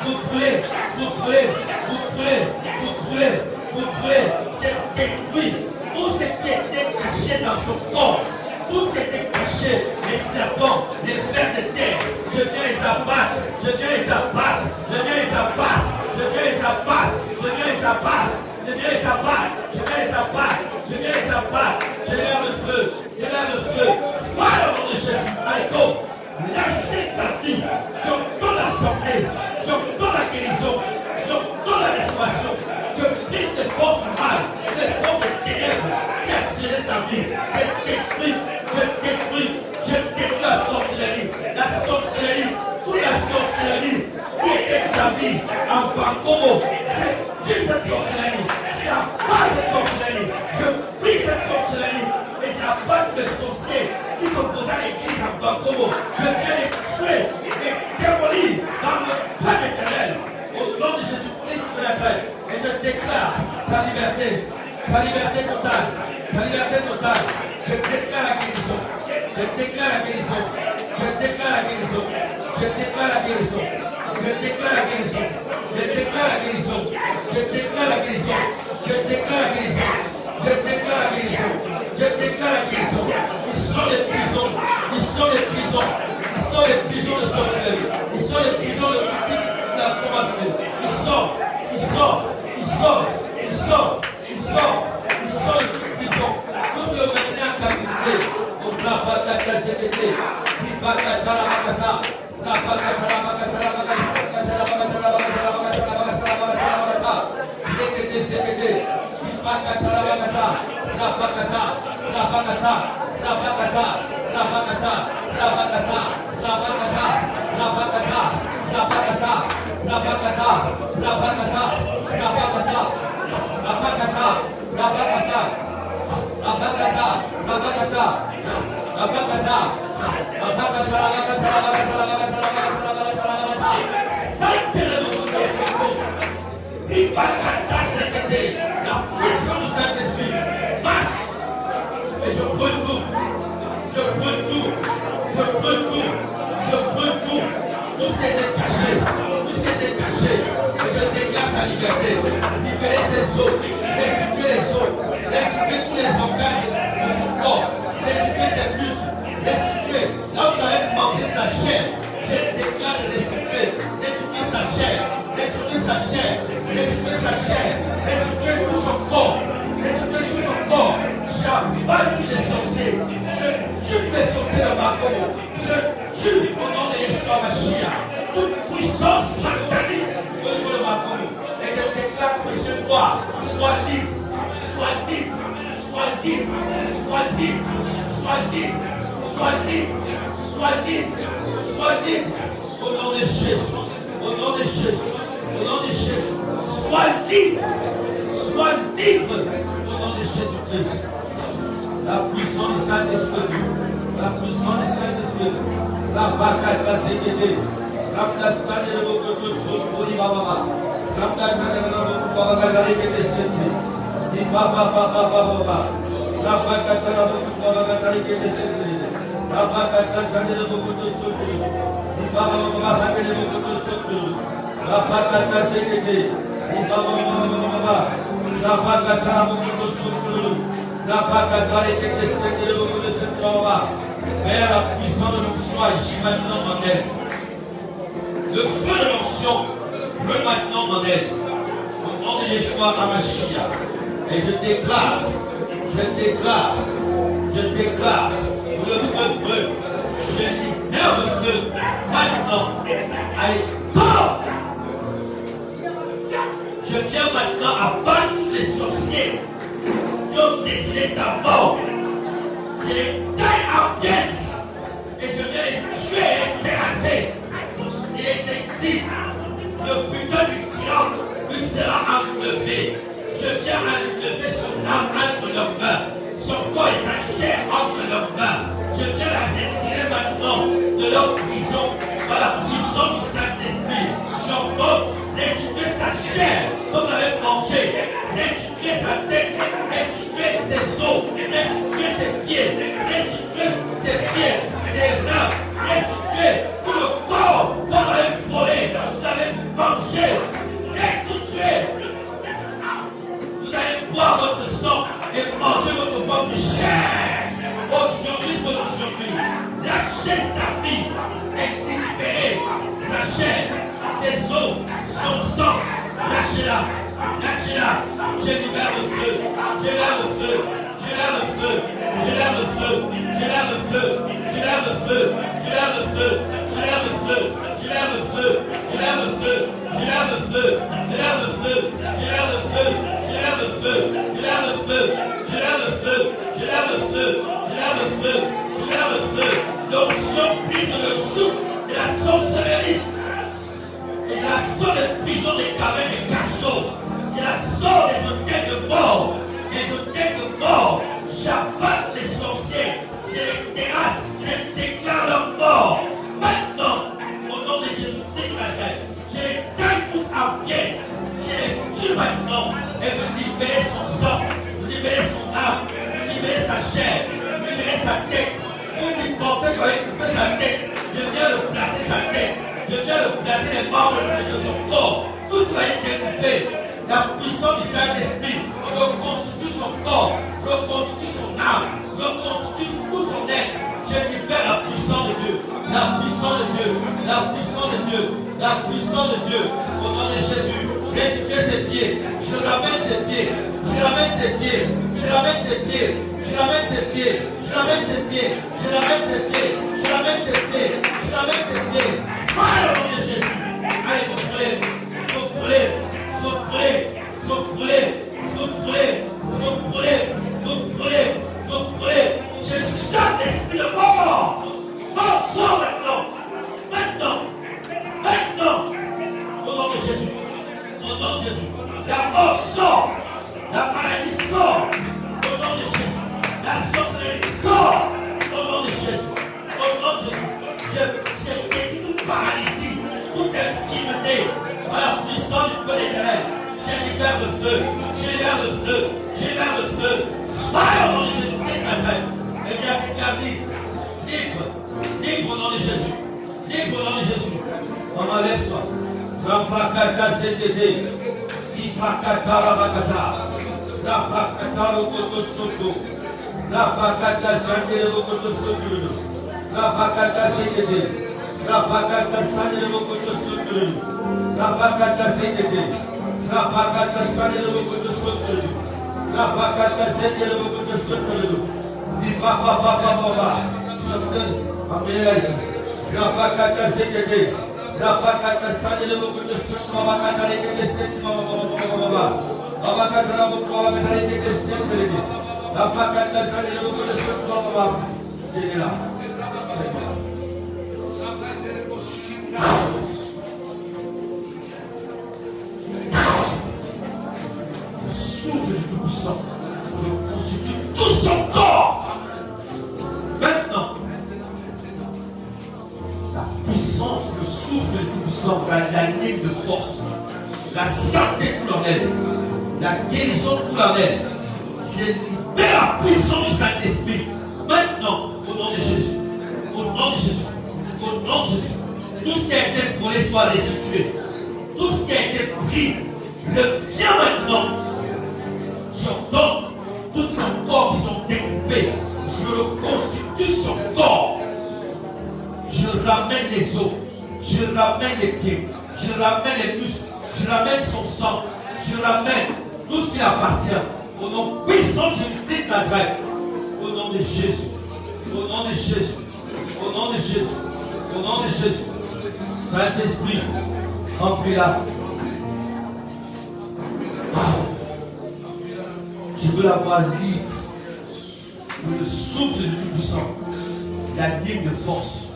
Vous brûlez. Vous brûlez. Vous brûlez. Vous brûlez. Vous brûlez. C'est détruit. Tout ce qui était caché dans son corps. Tout ce qui était caché, les serpents, les vers de terre, je viens les abattre, je viens les abattre, je viens les abattre, je viens les abattre, je viens les abattre, je viens les abattre, je viens les abattre, je viens les abattre, j'ai l'air le feu, j'ai l'air le feu, fire au nom de Jésus, allez go, lâchez ta vie, je donne la santé, je donne la guérison, je donne la restauration, je brise les forces du mal, les forces des ténèbres qui a serré sa vie, c'est détruit. Je détruis la sorcellerie, toute la sorcellerie qui était ta vie en Bankomo. Je tue cette sorcellerie, j'abat cette sorcellerie, je brise cette sorcellerie et j'abatte les sorciers qui s'opposent à l'église en Bankomo. Je viens les tuer et démolir dans le feu éternel. Au
sa liberté totale, sa liberté totale. Je déclare la guérison, je déclare la guérison, je déclare la guérison, je déclare la guérison, je déclare la guérison, je déclare la guérison, je déclare la guérison, je déclare la guérison, je déclare la guérison, je déclare la guérison. Ils sont les prisons, ils sont les prisons, ils sont les prisons de sorcellerie, ils sont les prisons de critique de la promotion. Ils sont les prisons. Tout le matin en captivité. La bakata zekete, la bakata la bakata, la bakata la bakata la bakata, la bakata la bakata la bakata la bakata, zekete zekete, si bakata la bakata, la bakata, la bakata, la bakata, la bakata, la bakata, la bakata, la bakata, la bakata, la bakata, la bakata, la bakata, la bakata, la bakata. La puissance du Saint-Esprit passe. Et je brûle tout. Je brûle tout. Je brûle tout. Je brûle tout. Tout ce qui était caché. Tout ce qui était caché. Et je déclare sa liberté. Libérer ses os. Restituer les os. Restituer tous les organes de son corps. Restituer ses muscles. Restituer. Là où il avait manqué sa chair. Je déclare de restituer. Restituer sa chair. Restituer sa chair. Restituer sa chair. Restituer tout son corps. Restituer tout son corps. J'abatte les sorciers. Je tue les sorciers de ma cour. Je tue au nom de Yeshua Mashiach toute puissance satanique au niveau de ma cour. Et je déclare que ce droit soit libre. Soit libre. Soit libre. Soit libre. Soit libre. Soit libre. Soit libre. Soit libre. Au nom de Jésus. Au nom de Jésus. Au nom de Jésus. Sois libre. Sois libre. Au nom de Jésus-Christ. La puissance du Saint-Esprit. La puissance du Saint-Esprit. La bakata zekete. Ramta sane de bokoto sopori baba. Ramta kana de bokoto baba galekete sente. Di baba. La bakata de bokoto baba galekete sente. La bakata sane de bokoto sopori. Di baba de bokoto sopori. La bakata zekete. Di baba. La bakata bokoto sopori. La bakata lekete sente de bokoto sopori. Père, la puissance de l'onction agit maintenant dans elle. Le feu de l'onction pleut maintenant dans elle. Au nom de Yeshua HaMashiach. Et je déclare, le feu brûle. Je libère le feu maintenant. Alléluia. Je viens maintenant à battre les sorciers qui ont décidé sa mort. Je les taille en pièces et je viens les tuer et terrasser. Il est écrit, le butin du tyran lui sera enlevé. Je viens enlever son âme entre leurs mains, son corps et sa chair entre leurs mains. Je viens la retirer maintenant de leur prison par la puissance du Saint-Esprit. J'ordonne restituer sa chair comme on avait mangé, restituer sa tête, restituer ses os, restituer ses pieds, ses reins, restituer tout le corps qu'on avait volé, vous avez mangé, restituer. Vous allez boire votre sang et manger votre propre chair. Aujourd'hui, c'est aujourd'hui. Lâchez sa vie et libérez sa chair, ses os, son sang. Lâchez-la, lâchez-la. Je libère le feu, je libère le feu, je libère le feu, je libère le feu, je libère le feu, je libère le feu, je libère le feu, je libère le feu, je libère le feu, je libère le feu, je libère le feu, je libère le feu, je libère le feu, je libère le feu, je libère le feu, je libère le feu, je libère le feu, je libère le feu, je libère le feu. L'onction brise le joug de la sorcellerie. Il la sort des prisons, des cavernes, des cachots. Il la sort des hôtels de mort. Des hôtels de mort. J'abatte les sorciers. Je les terrasse. Je déclare leur mort. Maintenant, au nom de Jésus-Christ Nazareth, je les taille tous en pièces. Je les tue maintenant. Et vous libérez La puissance de Dieu, au nom de Jésus, restituez ses pieds. Je ramène ses pieds. Je ramène ses pieds. Je ramène ses pieds. Je ramène ses pieds. Je ramène ses pieds. Je ramène ses pieds. Je ramène ses pieds. Je ramène ses pieds. Fire au nom de Jésus. Allez, soufflez. Soufflez. Soufflez. Soufflez. Soufflez. Soufflez. Soufflez. Soufflez. Je chasse l'esprit de mort. Mort, sort maintenant. Maintenant. Maintenant. Au nom de Jésus. Au nom de Jésus. La mort sort. La maladie sort. Au nom de Jésus. La sorcellerie sort. Au nom de Jésus. Au nom de Jésus. Je détruis toute paralysie, toute intimidé par la puissance du feu d'éternel. Je libère le feu. Je libère le feu. Je libère le feu. Fire au nom de Jésus. Et viens quelqu'un libre. Libre. Libre au nom de Jésus. Libre au nom de Jésus. Maman, lève-toi. Rapakata Zekete. Sipakata Rabakata. Rapakata Rokoto Soto. Rapakata Sandere Rokoto Soto. Rapakata Zekete. Rapakata Sandere Rokoto Soto. Rapakata Zekete. Rapakata Sandere Rokoto Soto. Rapakata Sandere Rokoto Soto. Papa, papa, papa. Rapakata Zekete. Rapakata Sandere Rokoto Soto. Rapakata Zekete. Rapakata Zekete. Rapakata Sandere Rokoto Soto. Il est là. Le souffle du Tout-Puissant reconstitue tout son corps. Maintenant, la puissance, le souffle du Tout-Puissant, la ligne de force, la santé coule en elle, la guérison coule en elle. Je libère la puissance du Saint-Esprit. Maintenant, au nom de Jésus, au nom de Jésus, au nom de Jésus, tout ce qui a été volé soit restitué. Tout ce qui a été pris, revient maintenant. J'ordonne tout son corps qui sont découpés. Je reconstitue son corps. Je ramène les os. Je ramène les pieds. Je ramène les muscles. Je ramène son sang. Je ramène tout ce qui appartient. Au nom puissant de Jésus-Christ de Nazareth. Au nom de Jésus. Au nom de Jésus. Au nom de Jésus. Au nom de Jésus. Saint-Esprit, remplis-la. Je veux la voir libre. Le souffle du Tout-Puissant. La digne de force.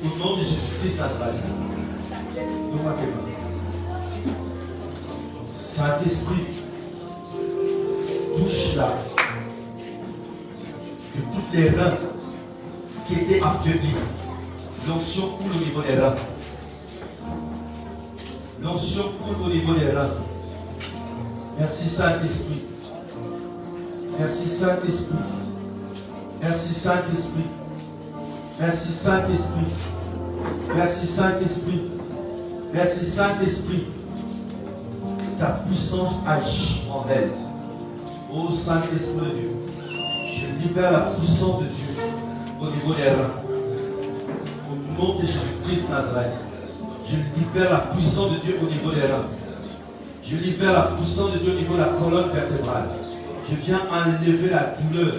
Au nom de Jésus-Christ Nazareth. Saint-Esprit, touche-la. Que toutes les reins qui étaient affaiblis, l'onction coule au niveau des reins. L'onction coule au niveau des reins. Merci Saint-Esprit. Merci Saint-Esprit. Merci Saint-Esprit. Merci Saint-Esprit. Merci Saint-Esprit. Merci Saint-Esprit. Que ta puissance agit en elle. Ô Saint-Esprit de Dieu, je libère la puissance de Dieu au niveau des reins. Au nom de Jésus-Christ de Nazareth, je libère la puissance de Dieu au niveau des reins. Je libère la puissance de Dieu au niveau de la colonne vertébrale. Je viens enlever la douleur.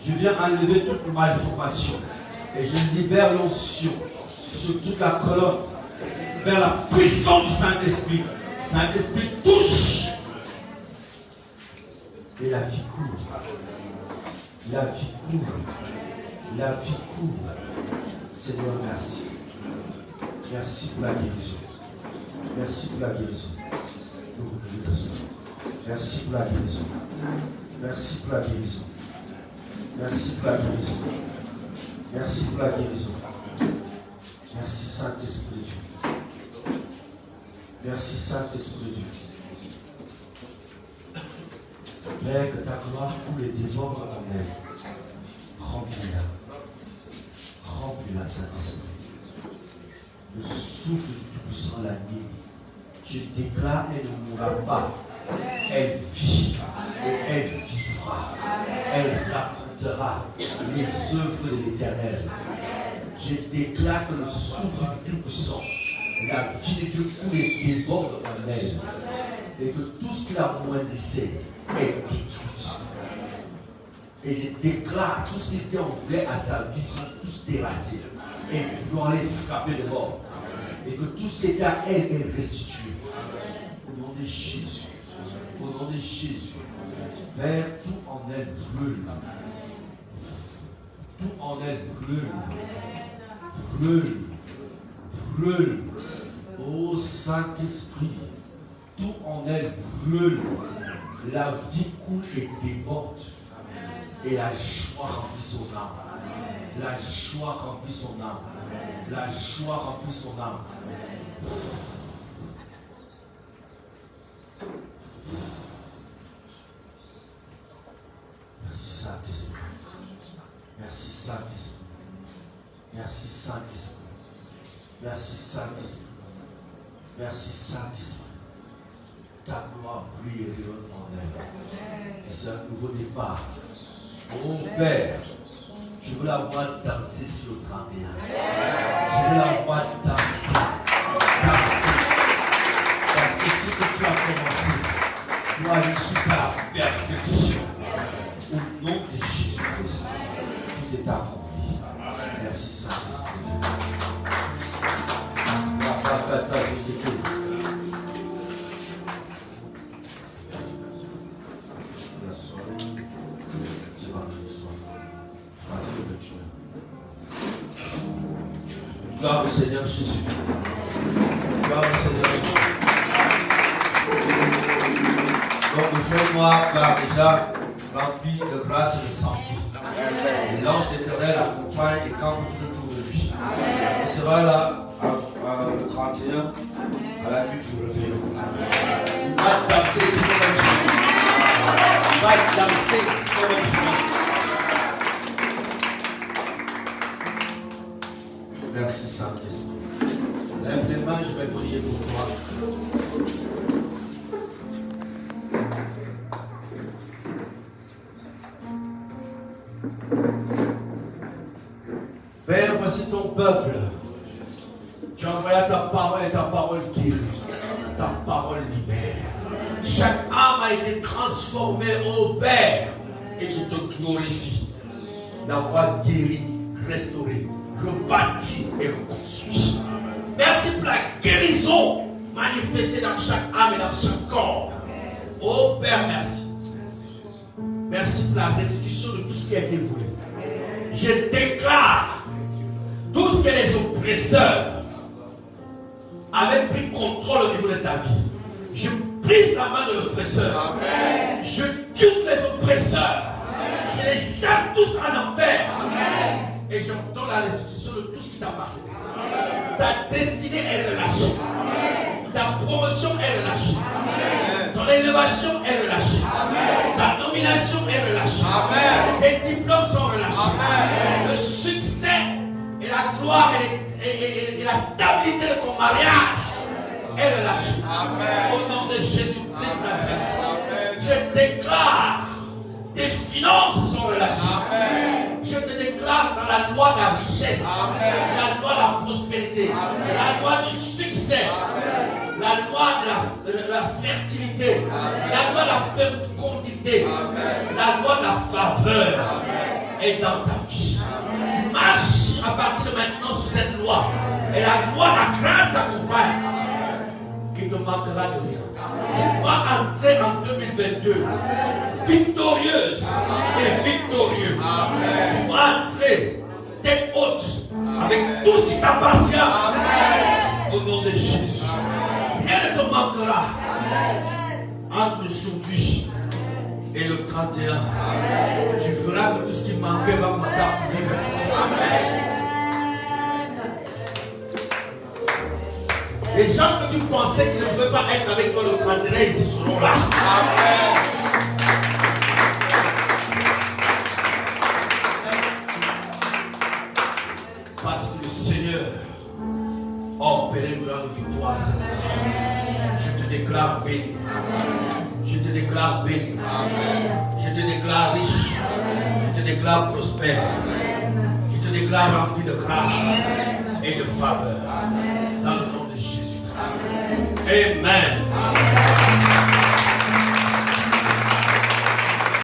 Je viens enlever toute malformation. Et je libère l'onction sur toute la colonne vers la puissance du Saint-Esprit. Saint-Esprit touche. Et la vie coule. La vie coule. La vie coule. Seigneur, merci. Merci pour la guérison. Merci pour la guérison. Merci pour la guérison. Merci pour la guérison. Merci pour la guérison. Merci pour la guérison. Merci Saint-Esprit de Dieu. Merci Saint-Esprit de Dieu. Père, que ta gloire coule et déborde en elle. Remplis-la. Remplis-la, Saint-Esprit. Le souffle du Tout-Puissant la nuit. Je déclare, elle ne mourra pas. Elle vit et elle vivra. Elle racontera les œuvres de l'Éternel. Je déclare que le souffle du Tout-Puissant
La vie de Dieu coule et déborde en elle. Et que tout ce qui l'amoindrissait est détruit. Et je déclare tous ceux qui en voulaient à sa vie sont tous terrassés. Et vont les frapper de mort. Et que tout ce qui était à elle est restitué. Au nom de Jésus. Au nom de Jésus. Père, tout en elle brûle. Tout en elle brûle. Brûle. Brûle. Ô Saint-Esprit. Tout en elle brûle. La vie coule et déborde. Et la joie remplit son âme. La joie remplit son âme. La joie remplit son âme. Merci Saint-Esprit. Merci Saint-Esprit. Merci Saint-Esprit. Merci Saint-Esprit. Merci Saint-Esprit. Ta gloire brille et rayonne en elle. Et c'est un nouveau départ. Oh Père, je veux la voir danser sur le 31. Je veux la voir danser. Danser. Parce que ce que tu as commencé doit aller jusqu'à la perfection. Au nom de Jésus-Christ, tout est accompli. Merci Saint-Esprit. Gloire au Seigneur Jésus. Gloire au Seigneur Jésus. Donc le frère noir va déjà rempli de grâce et de santé. Et l'ange d'Éternel accompagne et campe tout autour de lui. Il sera là le 31 à la nuit du réveil. Il va danser ici comme un jour. Il va danser ici comme un jour. Merci Saint-Esprit. Lève les mains, je vais prier pour toi. Père, voici ton peuple. Tu as envoyé ta parole et ta parole guérit. Ta parole libère. Chaque âme a été transformée, ô Père. Et je te glorifie d'avoir guéri, restauré, rebâti et reconstruit. Merci pour la guérison manifestée dans chaque âme et dans chaque corps. Oh Père, merci. Merci pour la restitution de tout ce qui a été volé. Je déclare tout ce que les oppresseurs avaient pris contrôle au niveau de ta vie. Je brise la main de l'oppresseur. Amen. Je tue les oppresseurs. Amen. Je les chasse tous en enfer. Amen. Et j'entends la restitution de tout ce qui t'appartient. Ta destinée est relâchée. Amen. Ta promotion est relâchée. Amen. Ton élévation est relâchée. Amen. Ta nomination est relâchée. Amen. Tes diplômes sont relâchés. Amen. Le succès et la gloire et la stabilité de ton mariage est relâchée. Amen. Au nom de Jésus-Christ Nazareth. Je déclare tes finances sont relâchées. Amen. Je te déclare dans la loi de la richesse, amen, la loi de la prospérité, amen, la loi du succès, amen, la loi de la fertilité, amen, la loi de la fécondité, amen, la loi de la faveur, amen, est dans ta vie. Amen. Tu marches à partir de maintenant sous cette loi. Et la loi de la grâce t'accompagne. Il ne manquera de rien. Tu vas entrer en 2022 victorieuse et victorieux. Amen. Tu vas entrer tête haute avec tout ce qui t'appartient. Amen. Au nom de Jésus. Rien ne te manquera. Amen. Entre aujourd'hui et le 31, amen, tu verras que tout ce qui manquait va commencer à courir vers toi. Amen. Les gens que tu pensais qu'ils ne pouvaient pas être avec toi le 31, ils seront là. Amen. Parce que le Seigneur a opéré une grande victoire. Je te déclare béni. Je te déclare béni. Je te déclare riche. Je te déclare prospère. Je te déclare rempli de grâce et de faveur. dans le nom de Jésus-Christ. Amen.